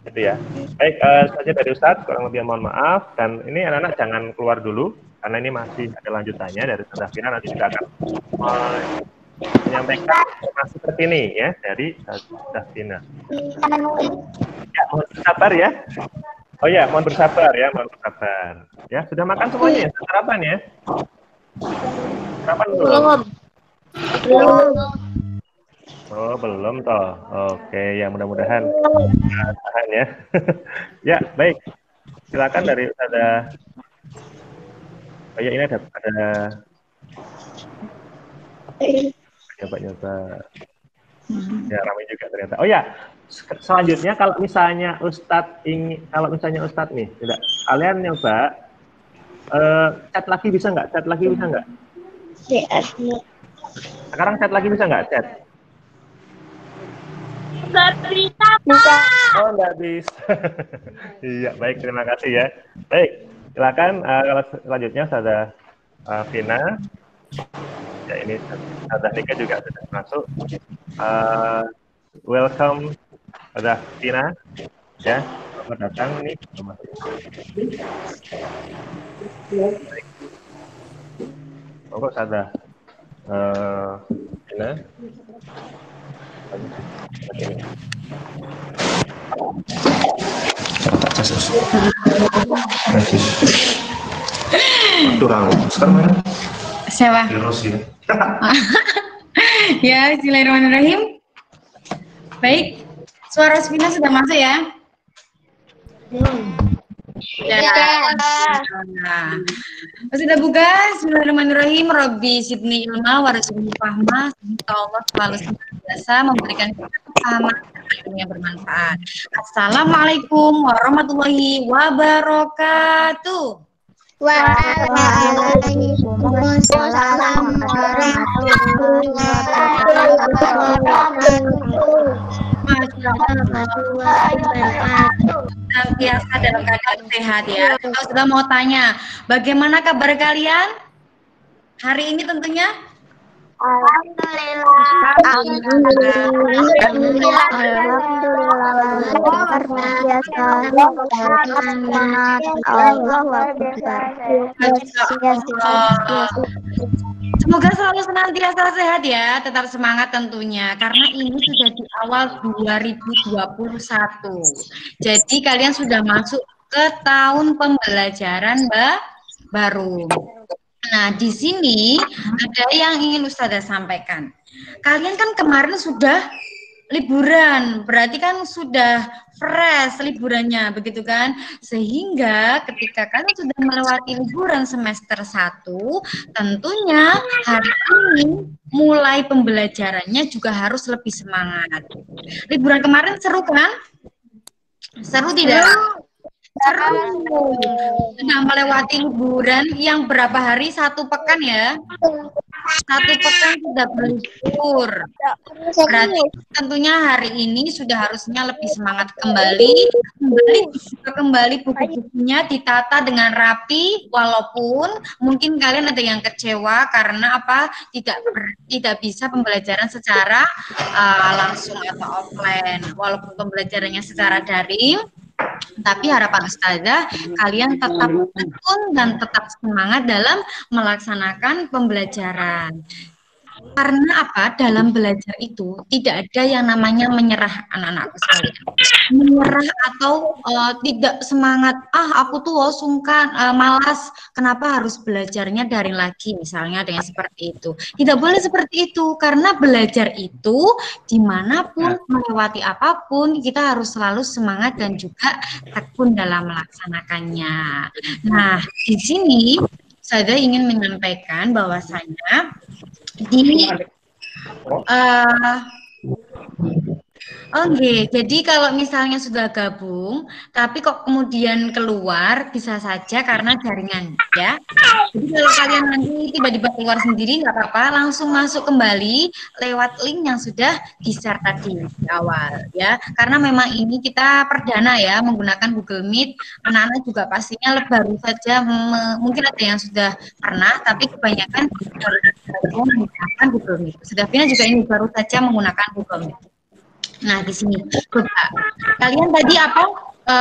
Gitu ya. Baik, saja dari Ustadz, kurang lebih mohon maaf. Dan ini anak-anak jangan keluar dulu, karena ini masih ada lanjutannya dari Ustazah Vina, nanti juga akan menyampaikan informasi terkini ya dari Ustazah Vina. Ya, mohon bersabar ya. Oh ya, mohon bersabar ya, mohon bersabar. Ya, sudah makan semuanya ya? Sarapan ya? Sarapan belum? Oh, belum toh. Oke, ya mudah-mudahan tahan ya. Ya, baik. Silakan dari Ustazah. Oh ya, ini ada nyoba. Ya, ramai juga ternyata. Oh ya, selanjutnya kalau misalnya Ustadz nih, tidak, kalian nyoba chat lagi bisa nggak? Chat lagi bisa nggak? Sekarang chat lagi bisa nggak? Chat? Nggak bisa, Pak. Oh, nggak bisa. Iya, baik, terima kasih ya. Baik, silakan kalau selanjutnya ada Vina. Ya, ini ada Nika juga sudah masuk. Welcome, ada Vina. Ya, selamat datang nih. Monggo ada Vina. Siapa? Ya, bismillahirrahmanirrahim. Baik, suara Spina sudah masuk ya? Ya. Nah, sudah buka. Bismillahirrahmanirrahim. Rabbi sidni ilma warzuqni fahma. Semoga Allah selalu senantiasa memberikan kepahaman yang bermanfaat. Assalamualaikum warahmatullahi wabarakatuh. Waalaikumsalam warahmatullahi wabarakatuh. Masya Allah. Senantiasa dalam keadaan sehat ya. Kalau sudah mau tanya, bagaimana kabar kalian hari ini tentunya? Semoga selalu senantiasa sehat ya, tetap semangat tentunya, karena ini sudah di awal 2021. Jadi kalian sudah masuk ke tahun pembelajaran baru. Nah, di sini ada yang ingin Ustazah sampaikan. Kalian kan kemarin sudah liburan, berarti kan sudah fresh liburannya, begitu kan? Sehingga ketika kalian sudah melewati liburan semester 1, tentunya hari ini mulai pembelajarannya juga harus lebih semangat. Liburan kemarin seru kan? Seru tidak? Seru. Sudah melewati liburan yang berapa hari? 1 pekan ya? 1 pekan sudah berlibur. Berarti tentunya hari ini sudah harusnya lebih semangat kembali buku-bukunya ditata dengan rapi, walaupun mungkin kalian ada yang kecewa karena apa? Tidak bisa pembelajaran secara langsung atau offline, walaupun pembelajarannya secara daring. Tapi harapan Ustazah, kalian tetap tekun dan tetap semangat dalam melaksanakan pembelajaran. Karena apa? Dalam belajar itu tidak ada yang namanya menyerah, anak-anakku sekalian. Menyerah atau tidak semangat, aku tuh sungkan, malas, kenapa harus belajarnya daring lagi, misalnya ada yang seperti itu. Tidak boleh seperti itu, karena belajar itu dimanapun, melewati apapun, kita harus selalu semangat dan juga tekun dalam melaksanakannya. Nah, di sini saya ingin menyampaikan bahwasanya jadi kalau misalnya sudah gabung, tapi kok kemudian keluar, bisa saja karena jaringan, ya. Jadi kalau kalian nanti tiba-tiba keluar sendiri, nggak apa-apa, langsung masuk kembali lewat link yang sudah di-share tadi di awal, ya. Karena memang ini kita perdana ya, menggunakan Google Meet. Anak-anak juga pastinya baru saja, mungkin ada yang sudah pernah, tapi kebanyakan baru saja menggunakan Google Meet. Sudah Vina juga ini baru saja menggunakan Google Meet. Nah, di sini coba kalian tadi apa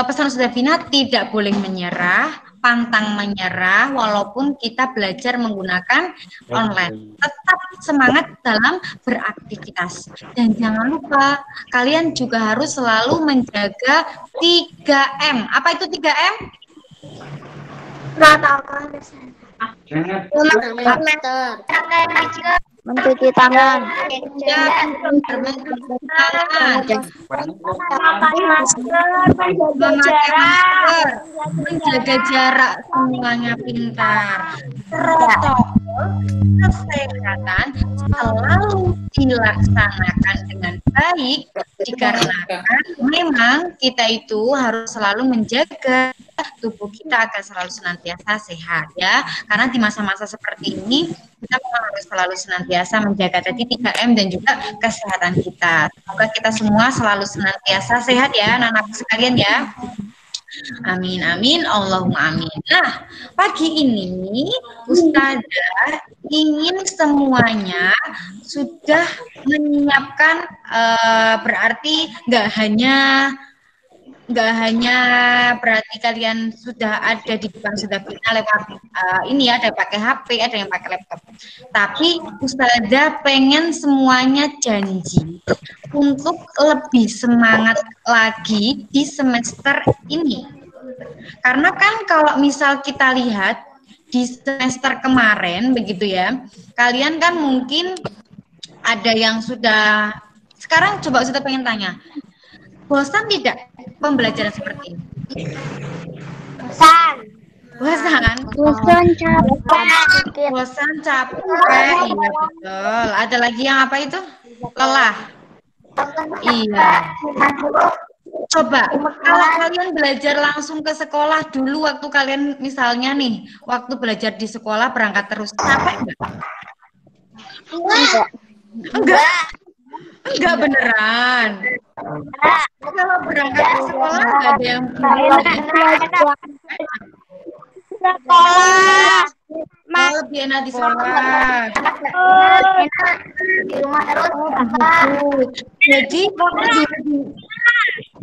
pesan Ustazah Vina, tidak boleh menyerah, pantang menyerah walaupun kita belajar menggunakan online. Tetap semangat dalam beraktivitas. Dan jangan lupa kalian juga harus selalu menjaga 3M. Apa itu 3M? Mencuci tangan, Memakai masker, menjaga jarak, semuanya pintar. Protokol kesehatan selalu dilaksanakan dengan baik dikarenakan memang kita itu harus selalu menjaga tubuh kita agar selalu senantiasa sehat ya. Karena di masa-masa seperti ini kita memang harus selalu senantiasa menjaga tadi 3M dan juga kesehatan kita. Semoga kita semua selalu senantiasa sehat ya anak-anak sekalian ya. Amin, amin, Allahumma amin. Nah, pagi ini Ustazah ingin semuanya sudah menyiapkan berarti nggak hanya berarti kalian sudah ada di depan sudah kita lewat ini ada yang pakai HP, ada yang pakai laptop. Tapi Ustazah pengen semuanya janji untuk lebih semangat lagi di semester ini. Karena kan kalau misal kita lihat di semester kemarin begitu ya, kalian kan mungkin ada yang sudah sekarang coba Ustazah pengen tanya, bosan tidak pembelajaran seperti ini? Bosan capek. Bosan capek. Iya betul. Ada lagi yang apa itu? Lelah. Iya. Coba kalau kalian belajar langsung ke sekolah dulu waktu kalian misalnya nih waktu belajar di sekolah berangkat terus capek enggak? Enggak beneran. Kalau berangkat ke sekolah enggak ada yang Sekolah. lebih enak di sekolah. Di rumah terus. Jadi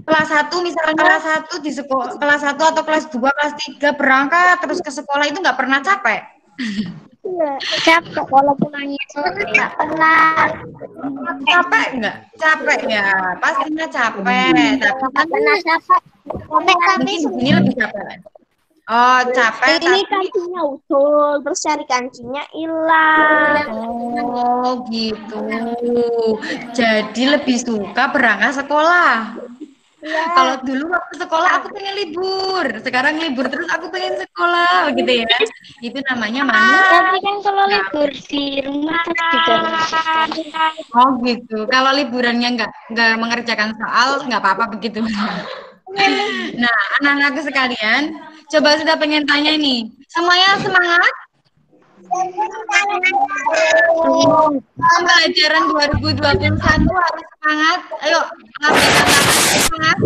kelas 1 misalnya kelas 1 di sekolah kelas 1 atau kelas 2 kelas 3 berangkat terus ke sekolah itu nggak pernah capek. Capek kalau pulangnya sore nggak pernah. Capek nggak? Capek ya, pastinya capek. Tapi kan Pernah capek. mungkin ini lebih capek. Oh capek Ini tapi kancingnya usul, terus cari kancingnya hilang. oh gitu. Jadi lebih suka berangkat sekolah. Kalau dulu waktu sekolah aku pengen libur, sekarang libur terus aku pengen sekolah, begitu ya. Itu namanya manusia. Tapi kan kalau libur di rumah juga Oh gitu. Kalau liburannya nggak mengerjakan soal, nggak apa-apa begitu. Nah, anak-anakku sekalian, coba sudah pengen tanya nih, semuanya semangat? Pembelajaran 2021 harus semangat. Ayo, lambaikan tangan.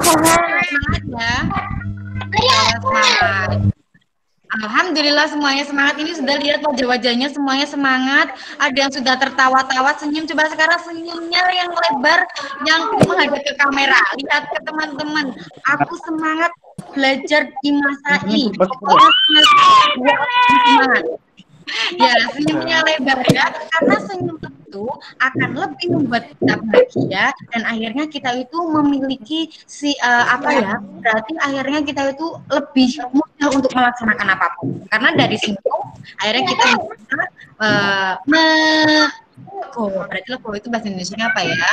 Semangat ya. Semangat. Alhamdulillah semuanya semangat. Ini sudah lihat wajah-wajahnya semuanya semangat. Ada yang sudah tertawa-tawa, senyum. Coba sekarang senyumnya yang lebar, yang menghadap ke kamera. Lihat ke teman-teman. Aku semangat belajar di masa ini. Pokoknya semangat. Ya, senyumnya lebar ya. Karena senyum itu akan lebih membuat kita bahagia dan akhirnya kita itu memiliki berarti akhirnya kita itu lebih mudah untuk melaksanakan apapun. Karena dari situ akhirnya kita bisa berarti logo itu bahasa Indonesia apa ya?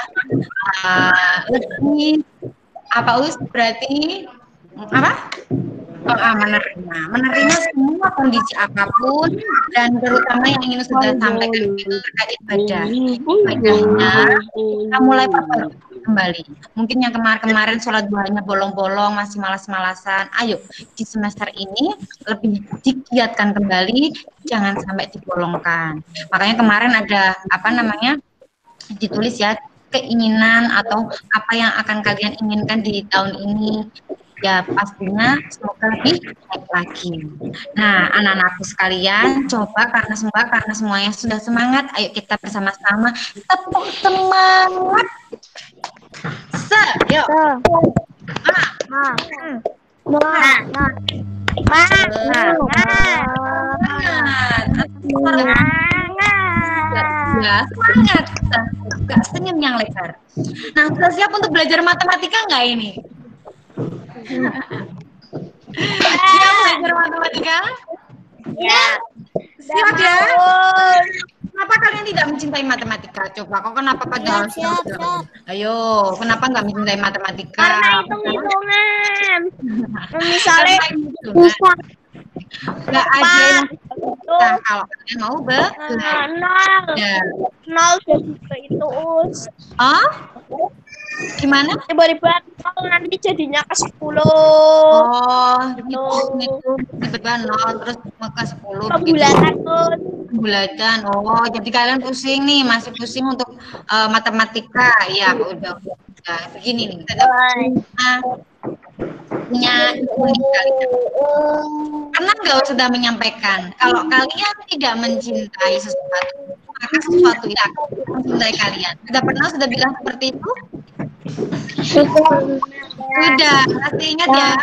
Lebih berarti apa? Menerima semua kondisi apapun dan terutama yang ingin sudah sampaikan itu terkait ibadahnya kita mulai kembali. Mungkin yang kemarin sholat duhanya bolong-bolong masih malas-malasan, ayo di semester ini lebih digiatkan kembali, jangan sampai dibolongkan. Makanya kemarin ada ditulis ya keinginan atau apa yang akan kalian inginkan di tahun ini. Ya pastinya semoga lebih baik lagi. Nah anak-anakku sekalian coba karena semuanya sudah semangat, ayo kita bersama-sama tepuk semangat. Yuk. Semangat. Gak senyum yang lebar. Nah sudah siap untuk belajar matematika nggak ini? Siap belajar matematika? Ya. Siap ya? Kenapa kalian tidak mencintai matematika? Coba, kok kenapa pada Siap. Ayo, kenapa nggak mencintai matematika? Karena hitung-hitungan. Misalnya Nggak ada yang Nah, kalau kalian mau belajar. Nol jadi itu us. Oh? Gimana? Tiba-tiba nol nanti jadinya ke 10. Oh, Gitu. itu tiba-tiba 0 terus ke 10 begitu. Pembulatan us. Pembulatan. Oh, jadi kalian pusing nih, masih pusing untuk matematika. Ya, udah. Begini nih, kita punya kalian. Karena nggak sudah menyampaikan, kalau kalian tidak mencintai sesuatu, maka sesuatu itu akan mencintai kalian. Sudah bilang seperti itu? Sudah, pasti ingat ya,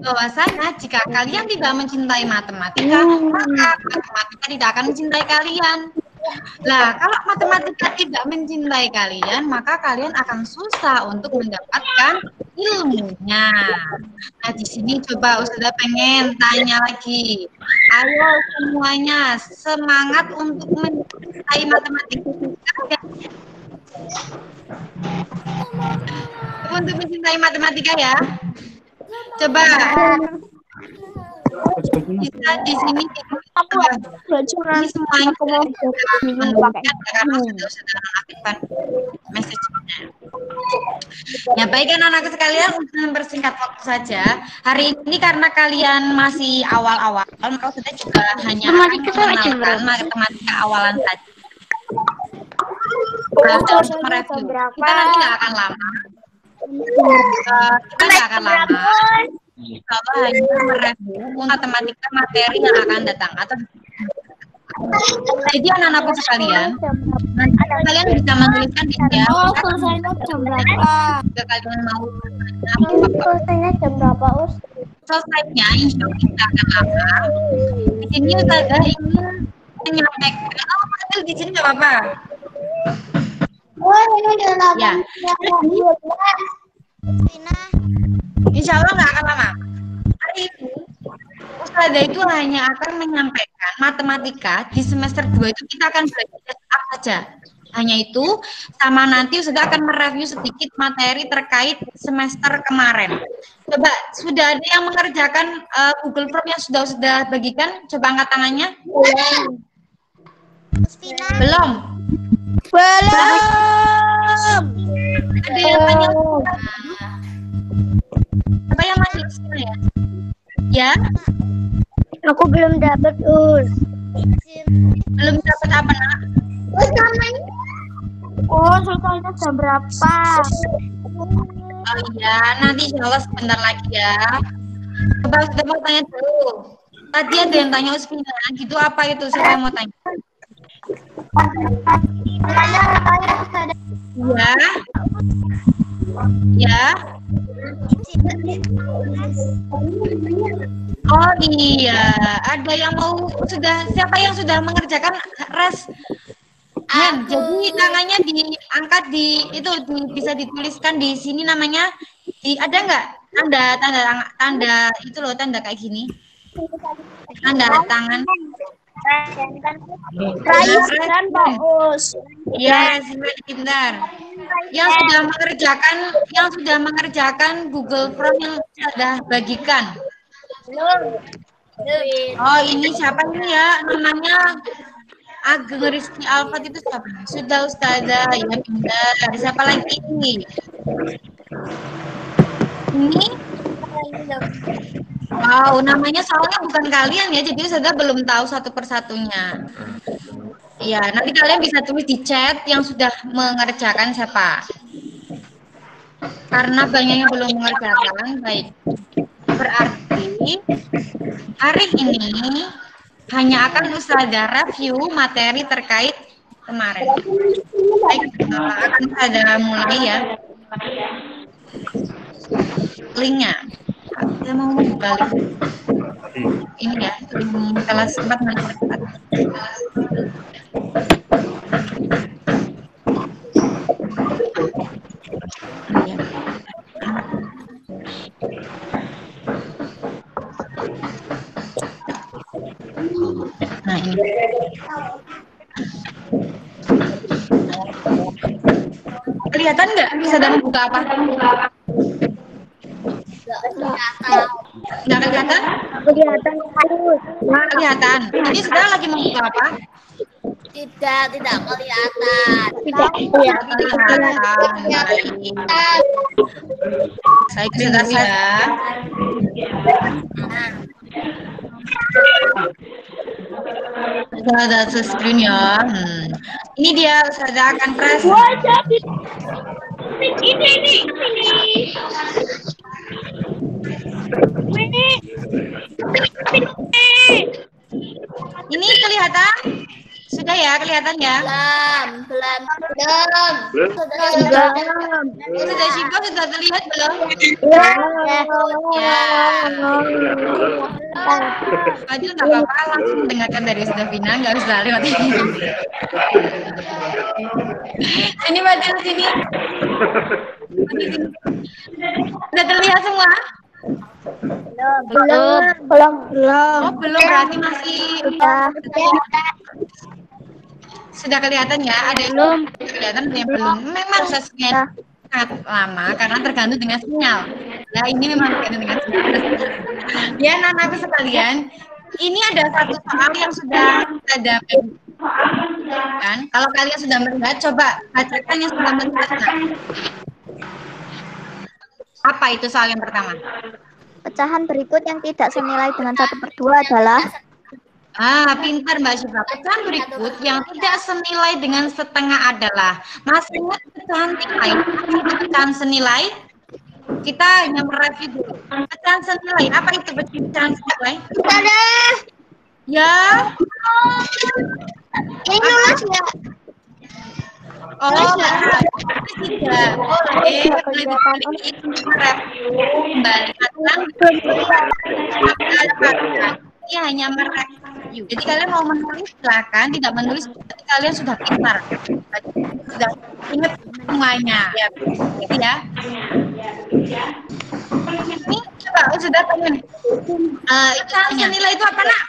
bahwasanya jika kalian tidak mencintai matematika, maka matematika tidak akan mencintai kalian. Nah, kalau matematika tidak mencintai kalian, maka kalian akan susah untuk mendapatkan ilmunya. Nah, di sini coba Ustazah pengen tanya lagi. Ayo semuanya semangat untuk mencintai matematika. Untuk mencintai matematika ya. Coba. Bisa di sini ini semuanya karena sudah aktifkan message-nya. Ya baik anak-anak sekalian, untuk mempersingkat waktu saja. Hari ini karena kalian masih awal-awal, maka kita juga hanya akan mengenalkan matematika awalan saja. Untuk mereview. Kita nanti nggak akan lama. Kita nggak akan lama. Kalau hanya mereview matematika materi yang akan datang atau jadi anak-anakku sekalian, nanti kalian bisa menuliskan di sini ya. Oh, selesainya jam berapa? Jika kalian mau Selesainya jam berapa, Us? selesainya, insya Allah tidak akan lama. Di sini Ustazah ingin menyampaikan. Oh, Fadil di sini nggak apa-apa. Oh, ini udah Ya. Insya Allah nggak akan lama. Hari ini Ustazah itu hanya akan menyampaikan matematika di semester 2 itu kita akan belajar apa saja. Hanya itu, sama nanti Ustazah akan mereview sedikit materi terkait semester kemarin. Coba, sudah ada yang mengerjakan Google Form yang sudah bagikan? Coba angkat tangannya. Belum? Ada yang tanya? Apa yang masih ya? Ya? Aku belum dapat, Us. Belum dapat apa, Nak? Oh, selesainya jam berapa? Oh iya, nanti insya Allah sebentar lagi ya. Coba sudah mau tanya dulu. Tadi ada yang tanya Usmina, gitu apa itu? Siapa yang mau tanya? Ya. Ya. Oh iya, ada yang mau siapa yang sudah mengerjakan res? Jadi tangannya diangkat bisa dituliskan di sini namanya. Ada nggak tanda itu loh, tanda kayak gini? Tanda tangan. Kan bagus. Ya, pintar. Yang sudah mengerjakan Google Form yang sudah bagikan. Oh, ini siapa ini ya? Namanya Ageng Rizky Alfat itu siapa? Sudah Ustazah, ya pintar. Siapa lagi ini? Ini? Wow, namanya soalnya bukan kalian ya, jadi Ustazah belum tahu satu persatunya. Ya, nanti kalian bisa tulis di chat yang sudah mengerjakan siapa. Karena banyak yang belum mengerjakan, baik. Berarti hari ini hanya akan Ustazah review materi terkait kemarin. Baik, akan Ustazah mulai ya. Linknya. Saya mau membuka link. Ini ya, link kelas 4 nanti. Nah ini. Kelihatan nggak? Bisa dalam buka apa? Nggak kelihatan? Kelihatan terus. Kelihatan. Ini saudara lagi membuka apa? Tidak kelihatan. Tidak kelihatan. Saya sudah ya. Sudah ada screen ya. Ini dia sudah akan press. Ini kelihatan? Sudah ya, kelihatan ya? Belum. Sudah Syifa sudah terlihat belum? Ya. Fadil nggak apa-apa, langsung dengarkan dari Davina, nggak usah lewat ini. Sini Fadil, sini. Sudah terlihat semua? Belum. Oh, belum, berarti masih sudah kelihatan ya? Ada yang belum kelihatan, ada yang belum. Memang prosesnya sangat lama karena tergantung dengan sinyal. Ya, ini memang tergantung dengan sinyal. Ya, anak-anakku sekalian, ini ada satu soal yang sudah ada kan? Kalau kalian sudah melihat, coba bacakan yang sudah melihat. Apa itu soal yang pertama? Pecahan berikut yang tidak senilai dengan 1/2 adalah Pintar Mbak Syifa. Pecahan berikut yang tidak senilai dengan setengah adalah. Masih ingat pecahan nilai? Apa itu pecahan senilai? Kita hanya mereview dulu. Pecahan senilai, apa itu pecahan senilai? Ya. ini nulis ya. Oh, tidak. Boleh Ini hanya mereview. Jadi kalian mau menulis silakan, tidak menulis berarti kalian sudah pintar. Sudah ingat semuanya. Ya, gitu ya. Ini coba sudah teman. Pecahan senilai itu apa, Nak?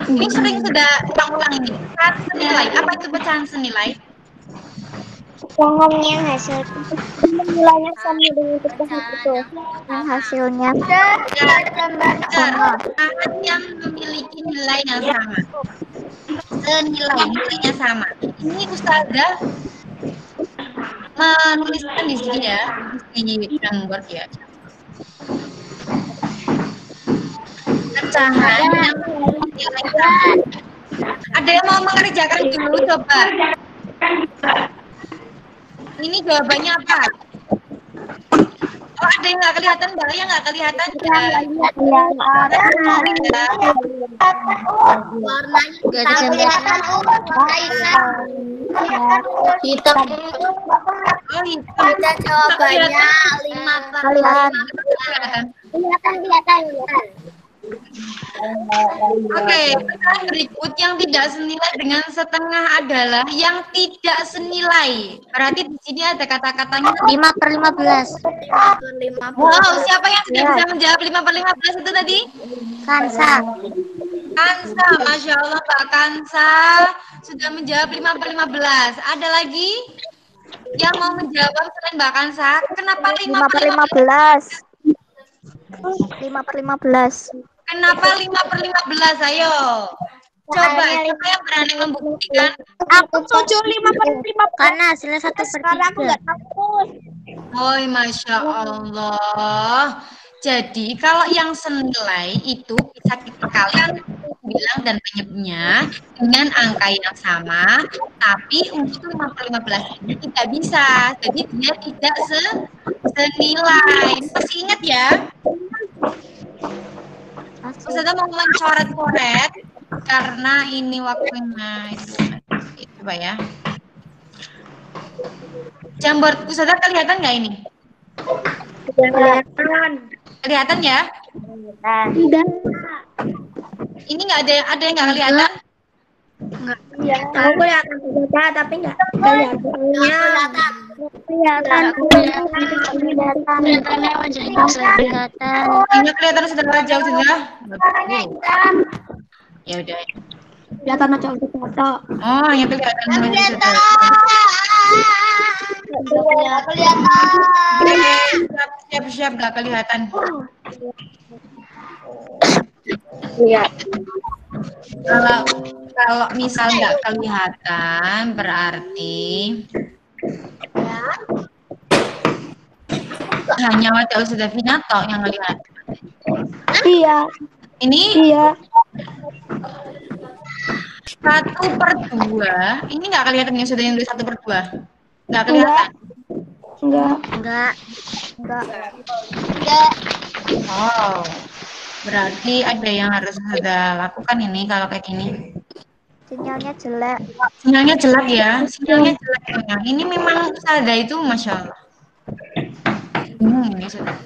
Ini sering sudah ulang-ulang ini. Pecahan senilai. Apa itu pecahan senilai? Ngomongnya hasil nilainya sama dengan pecahan itu. Yang hasilnya Pecahan yang memiliki nilai yang sama. Nilainya sama. Ini Ustazah menuliskan di sini ya, di Blackboard ya. Pecahan yang memiliki nilai sama. Ada yang mau mengerjakan dulu coba. Ini jawabannya apa? Oh, ada yang nggak kelihatan, Mbak? Yang nggak kelihatan ya. Warnanya kelihatan hitam. Oh, itu. Baca jawabannya 5/5. Kelihatan. Oke, pecahan berikut yang tidak senilai dengan setengah adalah yang tidak senilai. Berarti di sini ada kata-katanya 5/15. 5/15. Wow, siapa yang sudah bisa menjawab 5/15 itu tadi? Kansa. Kansa, Masya Allah Mbak Kansa sudah menjawab 5/15. Ada lagi yang mau menjawab selain Mbak Kansa? Kenapa 5/15? 5/15. Kenapa 5/15? Ayo. Coba, siapa yang berani membuktikan? Aku setuju 5/15. Karena hasilnya 1/3. Sekarang aku nggak takut. Oh, Masya Allah. Jadi, kalau yang senilai itu bisa kita kalian bilang dan penyebutnya dengan angka yang sama, tapi untuk 5/15 ini tidak bisa. Jadi, dia tidak senilai. Masih ingat ya? Ustazah mau mencoret-coret karena ini waktunya itu coba ya. Jamboard Ustazah kelihatan nggak ini? Kelihatan ya? Tidak. Ini nggak ada yang nggak kelihatan? Iya. Aku kelihatan juga, tapi nggak kelihatannya. Kelihatannya wajahnya kelihatan. Ini kelihatan sudah jauh sudah. Ya udah. Kelihatan aja untuk foto. Oh, yang kelihatan sudah. Siap-siap nggak kelihatan. Iya. Kalau misal nggak kelihatan berarti hanya wajah Ustazah Vina toh yang ngelihat. Iya. Ini Iya. 1/2. Ini nggak kelihatan yang sudah yang 1/2. Nggak kelihatan. Enggak. Oh, berarti ada yang harus sudah lakukan ini kalau kayak gini. Sinyalnya jelek. Sinyalnya jelek ya, sinyalnya jelek ya. Ini memang Ustazah itu Masya Allah. Ini sudah.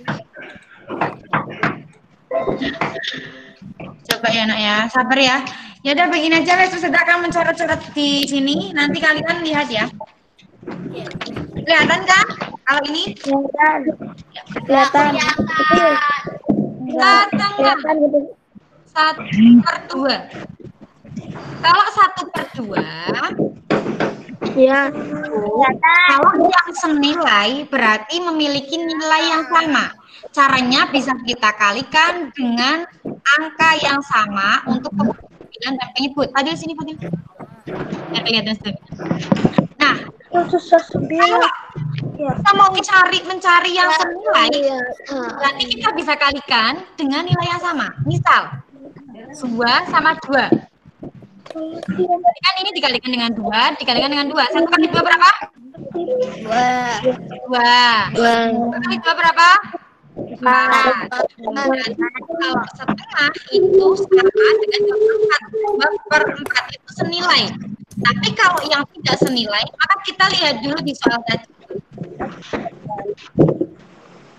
Coba ya nak ya, sabar ya. Ya udah begini aja, wes Ustazah akan mencoret-coret di sini. Nanti kalian lihat ya. Kelihatan kan? Kalau ini? Kelihatan. Kelihatan nggak? 1/2. Kalau 1/2, Iya. kalau yang senilai berarti memiliki nilai yang sama. Caranya bisa kita kalikan dengan angka yang sama untuk pembilang dan penyebut. Fadil sini Fadil. Biar kelihatan sedikit. Nah, kalau kita mau mencari yang senilai, berarti kita bisa kalikan dengan nilai yang sama. Misal, 2 sama 2. Kan ini dikalikan dengan 2, dikalikan dengan 2. 1 kali 2 berapa? 2. 2 kali 2 berapa? 4. Kalau setengah itu sama dengan 2/4 itu senilai. Tapi kalau yang tidak senilai, maka kita lihat dulu di soal tadi.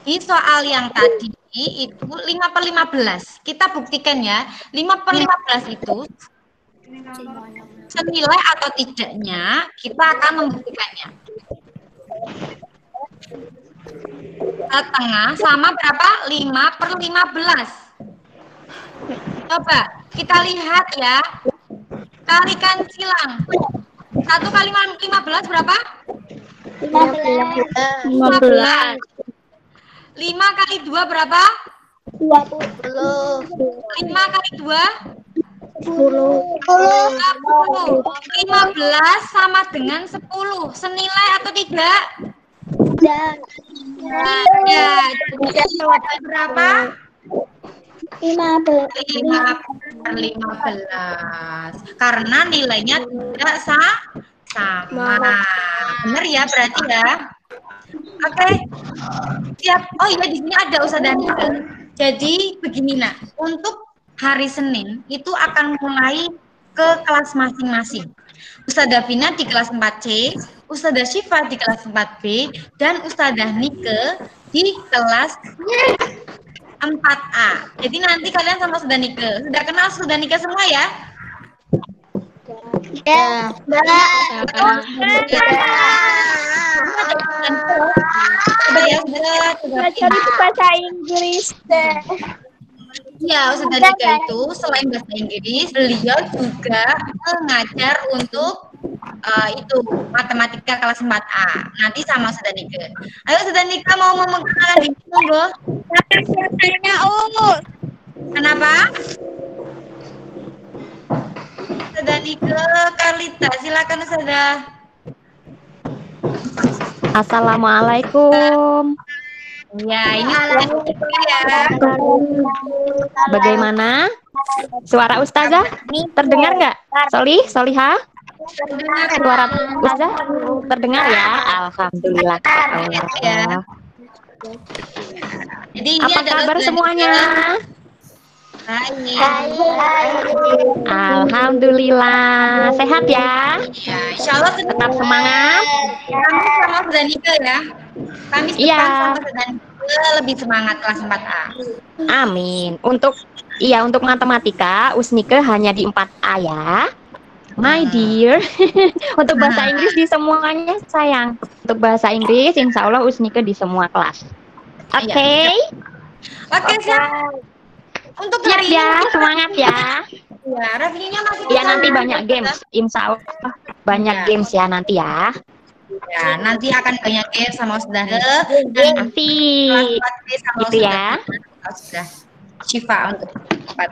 Di soal yang tadi itu 5/15. Kita buktikan ya, 5/15 itu senilai atau tidaknya, kita akan membuktikannya. Setengah sama berapa? 5/15. Coba kita lihat ya. Kalikan silang. 1 kali 15 berapa? 15. 5 kali 2 berapa? 20. 5 kali 2? 10. 15 sama dengan 10. Senilai atau tidak? Dan Ya, jadi jawaban berapa? 15. 5/15. Karena nilainya tidak sama. Benar ya berarti ya? Oke. Siap. Oh iya di sini ada Ustazah Nika. Jadi begini nak, untuk hari Senin itu akan mulai ke kelas masing-masing. Ustazah Vina di kelas 4C, Ustazah Syifa di kelas 4B, dan Ustazah Nike di kelas 4A. Jadi nanti kalian sama Ustazah Nike. Sudah kenal Ustazah Nike semua ya? Ya. Cari bahasa Inggris deh. Ya, Ustazah Nika itu selain bahasa Inggris, beliau juga mengajar untuk itu matematika kelas 4A. Nanti sama Ustazah Nika. Ayo Ustazah Nika mau memperkenalkan diri monggo. Kenapa? Ustazah Nika Karlita, silakan Ustazah. Assalamualaikum. Ya, ini ya. Bagaimana? Suara Ustazah terdengar nggak? Solihah? Suara Ustazah terdengar ya? Alhamdulillah. Ya. Jadi ini apa kabar semuanya? Hai. Alhamdulillah. Sehat ya? Ya, insya Allah tetap semangat. Kami sama Ustazah Nika ya. Kami sama Ustazah Nika lebih semangat kelas 4A. Amin. Untuk matematika Usnike hanya di 4A ya. My dear. Untuk bahasa Inggris di semuanya sayang. Untuk bahasa Inggris insya Allah Usnike di semua kelas. Oke. Oke, siap. Untuk hari ya, semangat ya. Ya, reviewnya masih ya nanti banyak games, insya Allah banyak games ya nanti ya. Ya, nanti akan banyak sama Ustazah dan Nanti kelas sama gitu ya. Ustazah Syifa untuk cepat.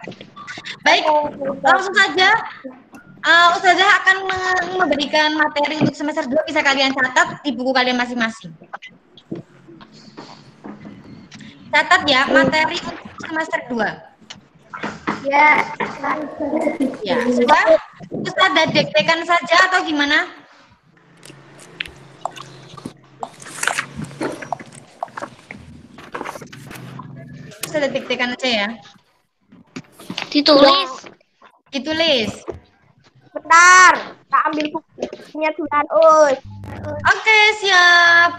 Baik, langsung saja. Ustazah akan memberikan materi untuk semester 2, bisa kalian catat di buku kalian masing-masing. Catat ya, materi untuk semester 2. Ya. Ya, sudah? Ustazah deg-degan saja atau gimana? Ustazah deg-degan aja ya. Ditulis. Ditulis. Bentar, tak ambil bukunya duluan, Us. Oke, siap.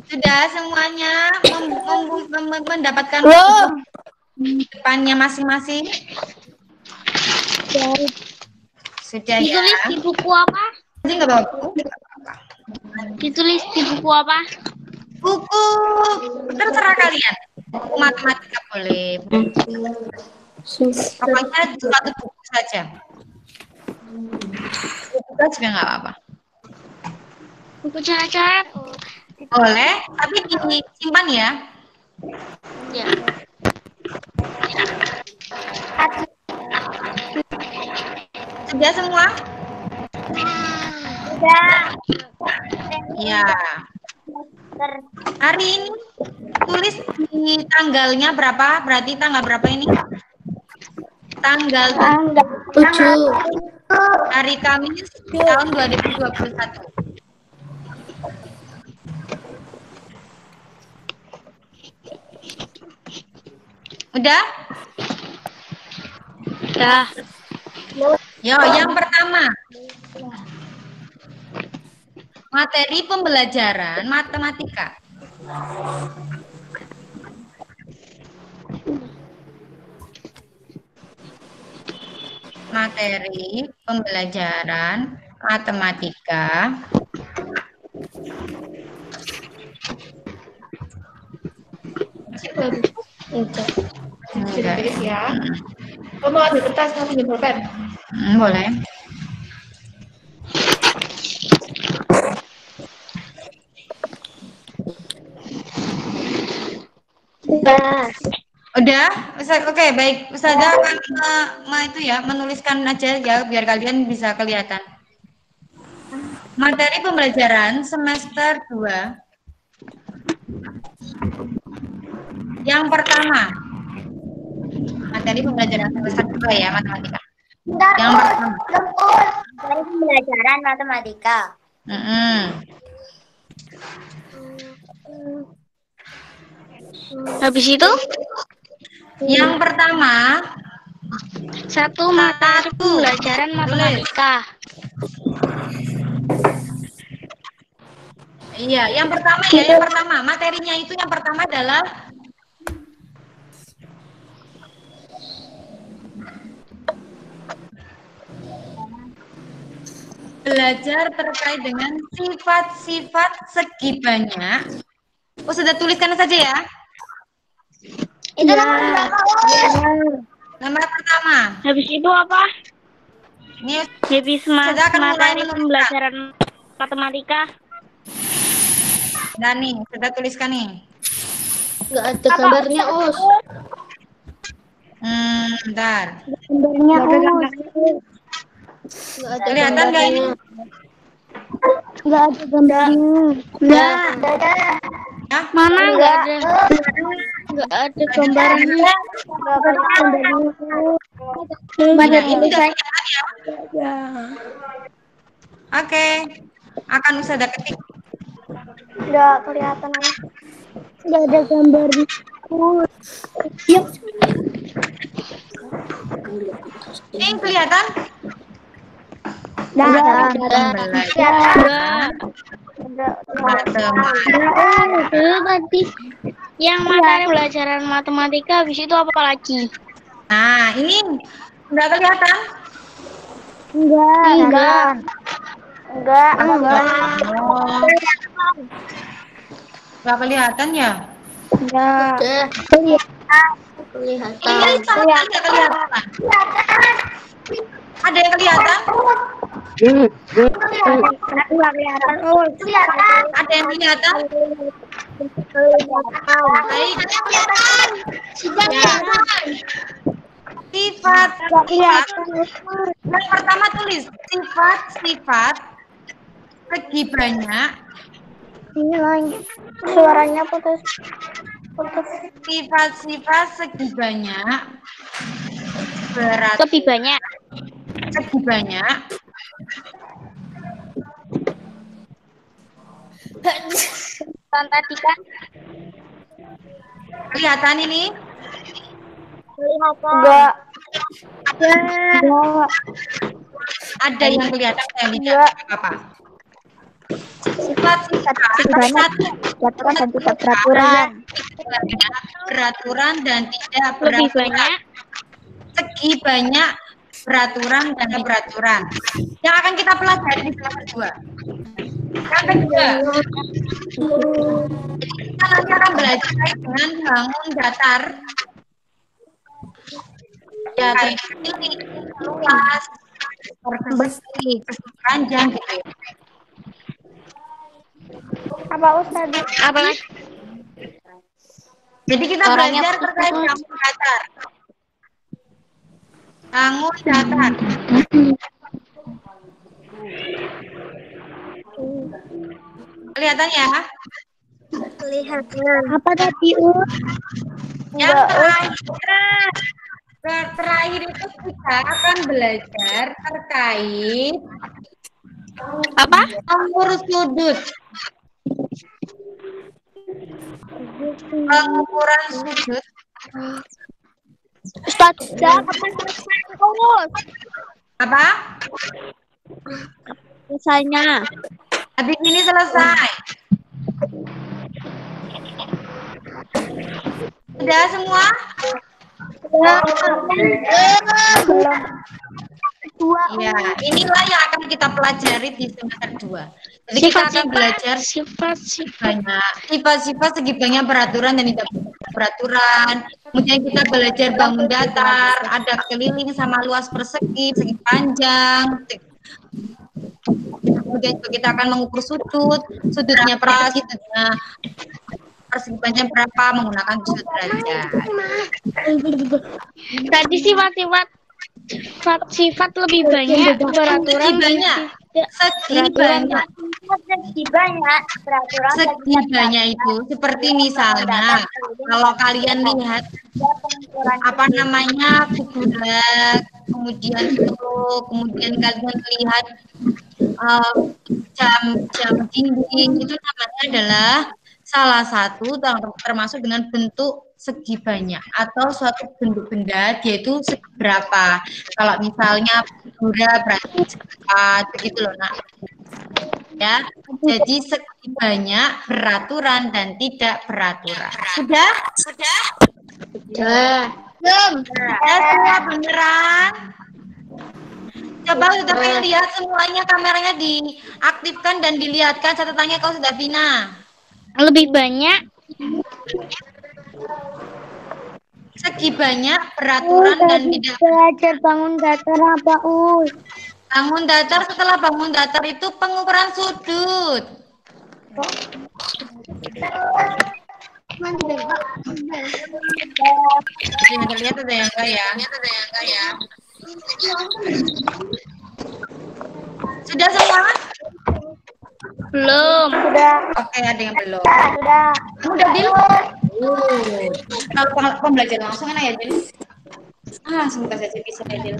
Sudah semuanya mendapatkan depannya masing-masing. Sudah ya. Ditulis di buku apa? Jadi nggak bawa buku? Ditulis di buku apa? Buku terserah kalian. Buku matematika boleh. Pokoknya satu buku saja. Buku juga nggak apa-apa. Buku cara-cara. Boleh, tapi disimpan ya. Ya. Sudah semua? Sudah. Ya. Hari ini tulis di tanggalnya berapa? Berarti tanggal berapa ini? Tanggal 7. hari Kamis tahun 2021. Udah? Udah. Yo, yang pertama. Materi pembelajaran matematika. Materi pembelajaran matematika. Enggak ya. Kamu ambil kertas, kamu ambil pulpen. Boleh. Udah? Oke, baik. Ustazah akan itu ya, menuliskan aja ya biar kalian bisa kelihatan. Materi pembelajaran semester 2. Yang pertama. Materi pembelajaran semester 2 ya, matematika. Yang pertama. Materi pembelajaran matematika. Habis itu? Yang pertama, Satu materi pembelajaran matematika. iya, yang pertama ya, yang pertama. Materinya itu yang pertama adalah belajar terkait dengan sifat-sifat segi banyak. Oh, sudah tuliskan saja ya. Itu nomor berapa? Nomor pertama. Habis itu apa? Ini Habis sudah akan mulai materi menuliskan. pembelajaran matematika. Nah nih, sudah tuliskan nih. Enggak ada gambarnya, Us. Bentar. Gambarnya Enggak ada Kelihatan nggak ini? Enggak ada gambarnya. Enggak. Ya? Mana enggak ada? Enggak ada gambarnya. Enggak ada gambarnya. Banyak ini saya ya. Oke. Akan Ustazah ketik. Enggak kelihatan. Enggak ada gambarnya. Yuk. Ini kelihatan? Enggak. Tadi yang materi pelajaran matematika habis itu apa lagi? Nah, ini enggak kelihatan? Enggak. Oh, enggak kelihatan ya? Enggak. kelihatan. Ini sama enggak kelihatan? Ada yang kelihatan? Ada yang kelihatan? Baik. Ya. Sifat. Yang pertama tulis sifat segi banyak. Ini lagi suaranya putus. Sifat-sifat segi banyak. Lebih banyak. Segi banyak. Tadi kan Kelihatan ini? Enggak. Ada yang kelihatan, saya tidak apa-apa. Sifat-sifat Peraturan dan tidak peraturan. peraturan dan tidak lebih peraturan. banyak. Segi banyak peraturan dan peraturan. Yang akan kita pelajari di kelas kedua. Yang kedua, kita nanti akan belajar dengan bangun datar. Ya, ini luas, persegi, panjang gitu ya. Apa Ustaz? Apa lagi? Jadi kita Orangnya belajar terkait bangun datar. Bangun datar. Kelihatan ya? Kelihatan. Apa tadi Yang terakhir itu kita akan belajar terkait Apa? mengukur sudut. Pengukuran sudut. Ustaz, kapan urus? Apa? Misalnya. Habis ini selesai. Sudah semua? Ya, inilah yang akan kita pelajari di semester 2. Jadi kita akan belajar sifat-sifat segi banyak peraturan dan tidak peraturan. Kemudian kita belajar bangun datar, ada keliling sama luas persegi, segi panjang. Kemudian juga kita akan mengukur sudutnya berapa, sudutnya persegi panjang berapa menggunakan sudut derajat. Tadi sifat lebih banyak peraturan. Segi banyak itu seperti misalnya kalau kalian lihat apa namanya budak, kemudian kalian lihat jam dinding, itu namanya adalah salah satu termasuk dengan bentuk segi banyak atau suatu bentuk benda, yaitu seberapa. Kalau misalnya figura berarti seperempat, begitu loh nak. Ya, jadi segi banyak peraturan dan tidak peraturan. Sudah? Belum. Ya, semua beneran. Coba sudah pengen lihat semuanya, kameranya diaktifkan dan dilihatkan catatannya kalau sudah Vina. Lebih banyak. Segi banyak peraturan dan tidak belajar bangun datar apa bangun datar. Setelah bangun datar itu pengukuran sudut. Lihat ada yang enggak ya? Sudah semua? Belum. Sudah. Oke, ada yang belum. Sudah. Kamu udah Dil? Kalau pembelajaran langsung enak ya Dil? Semoga saja bisa ya Dil.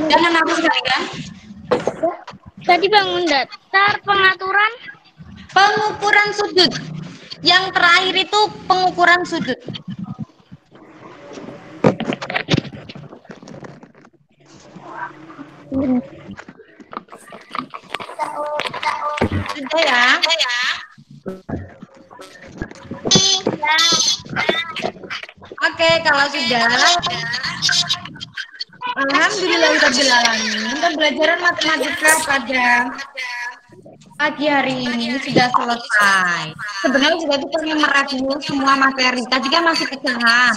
Jangan aku sekali kan? Tadi bangun datar, pengaturan, pengukuran sudut. Yang terakhir itu pengukuran sudut. Sudah ya? Oke, kalau sudah, alhamdulillah pembelajaran matematika pada pagi hari ini sudah selesai. Sebenarnya sudah itu pengen mereview semua materi. Tadi kan masih pecahan,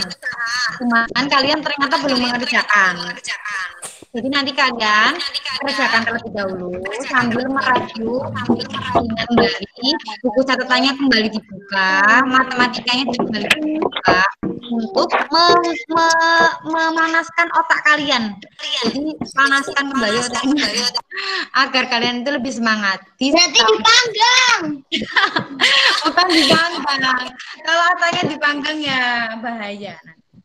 cuman kalian ternyata belum mengerjakan. Jadi nanti kalian kerjakan terlebih dahulu sambil merajuk, ingat kembali, buku catatannya kembali dibuka, matematikanya kembali dibuka untuk memanaskan otak kalian. Jadi panaskan kembali otaknya agar kalian itu lebih semangat. Berarti dipanggang. Bukan dipanggang. Kalau otaknya dipanggang ya bahaya.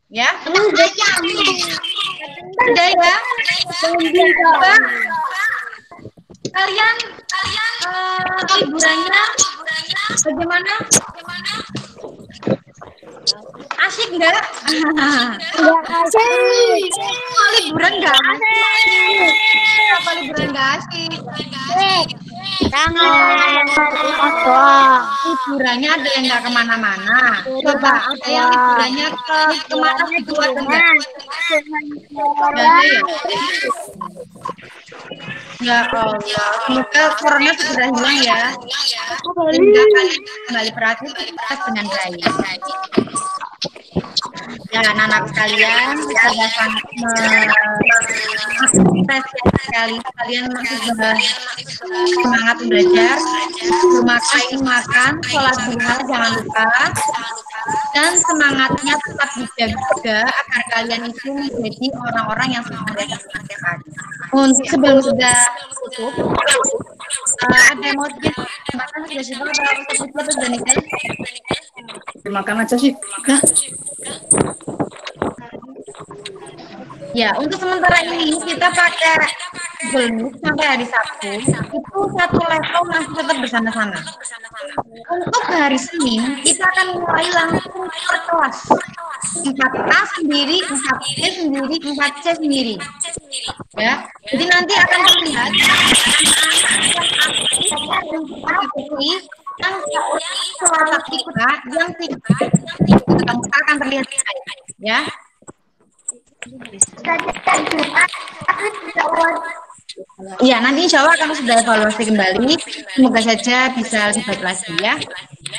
Ya, Udah jamu. udah ya. Coba kalian liburannya bagaimana? Asik nggak? Enggak asik. Liburan nggak asik? Apa liburan nggak asik? Liburannya ada yang nggak kemana-mana. Coba ada yang liburannya kemana gitu atau enggak? Nggak ada ya? Ya Allah, semoga corona segera hilang ya. Sehingga kalian kembali beraktivitas dengan baik. Ya, anak-anak sekalian, saya sangat mengapresiasi sekali kalian sudah semangat belajar, makan, sholat duha jangan lupa, dan semangatnya tetap dijaga agar kalian itu menjadi orang-orang yang sukses. Untuk sebelum sudah tutup, ada yang mau makan sudah siapa atau sudah nikah? Makan aja sih. Ya, untuk sementara ini kita pakai Google Meet sampai hari Sabtu. Itu satu level masih tetap bersama-sama. Untuk hari Senin kita akan mulai langsung per kelas. 4A sendiri, 4B sendiri, 4C sendiri. Ya, jadi nanti akan terlihat yang sholat kita yang kamu akan terlihat ya. Ya, nanti insya Allah akan sudah evaluasi kembali. Semoga saja bisa lebih baik lagi ya.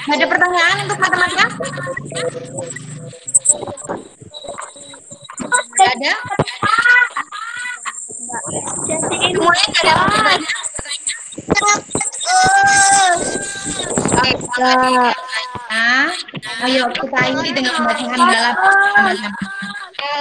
Ada pertanyaan untuk matematika? Tidak ada? Semuanya tidak ada pertanyaan? Ayo kita isi dengan bacaan dalam bersama-sama. Kita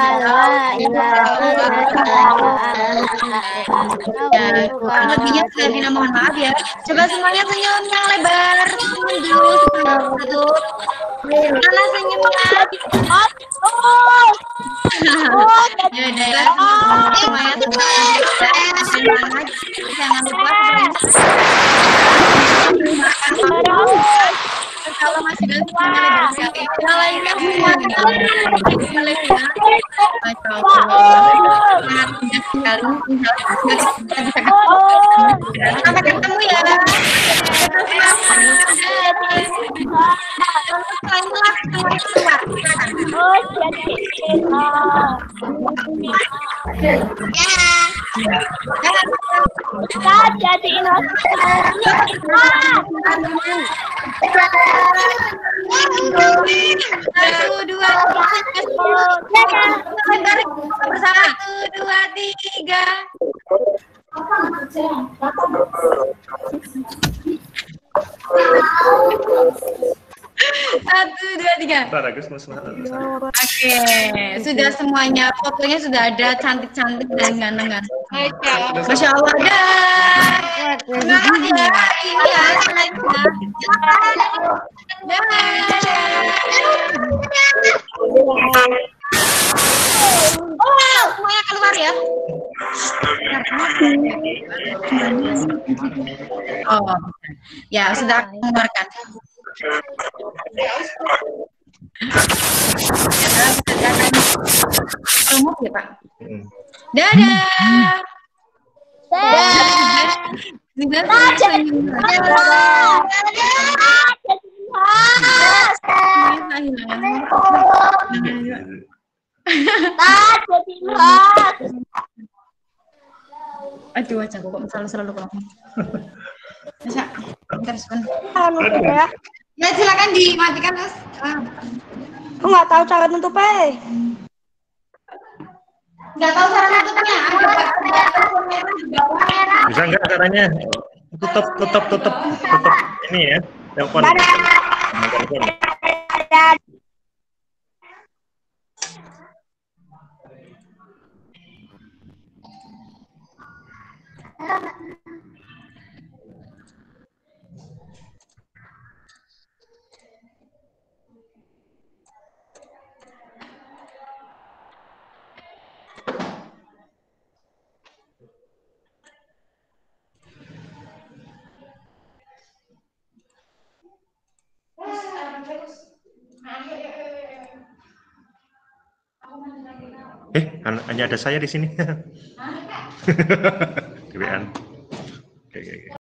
berdoa diangkat lebihnya saya Vina mohon maaf ya. Coba semuanya senyum yang lebar. Senyum dulu. Mana senyumnya? Ya udah ya. Semuanya jangan lupa kalau masih dan semuanya lebar sekali. Yang lainnya semuanya lebar. Masya Allah. Sangat indah sekali. Sampai ketemu ya. Bersama 1, 2, 3. Satu, dua, tiga. Bentar, Agus, mau semangat. Oke, sudah semuanya. Fotonya sudah ada cantik-cantik dan ganteng-ganteng. Masya Allah, dah. Semangat ya. Ini ya, slide-nya. Oh, semuanya keluar ya. Oh, ya sudah keluarkan. Remuk ya Pak. Dadah. Aduh, aja kok selalu kalau. Bisa, bentar sebentar. Ya silakan dimatikan Mas. Aku nggak tahu cara nutupnya. Nggak tahu cara nutupnya. Bisa nggak caranya? Tutup ini ya. Telepon. Hanya ada saya di sini. Di WA.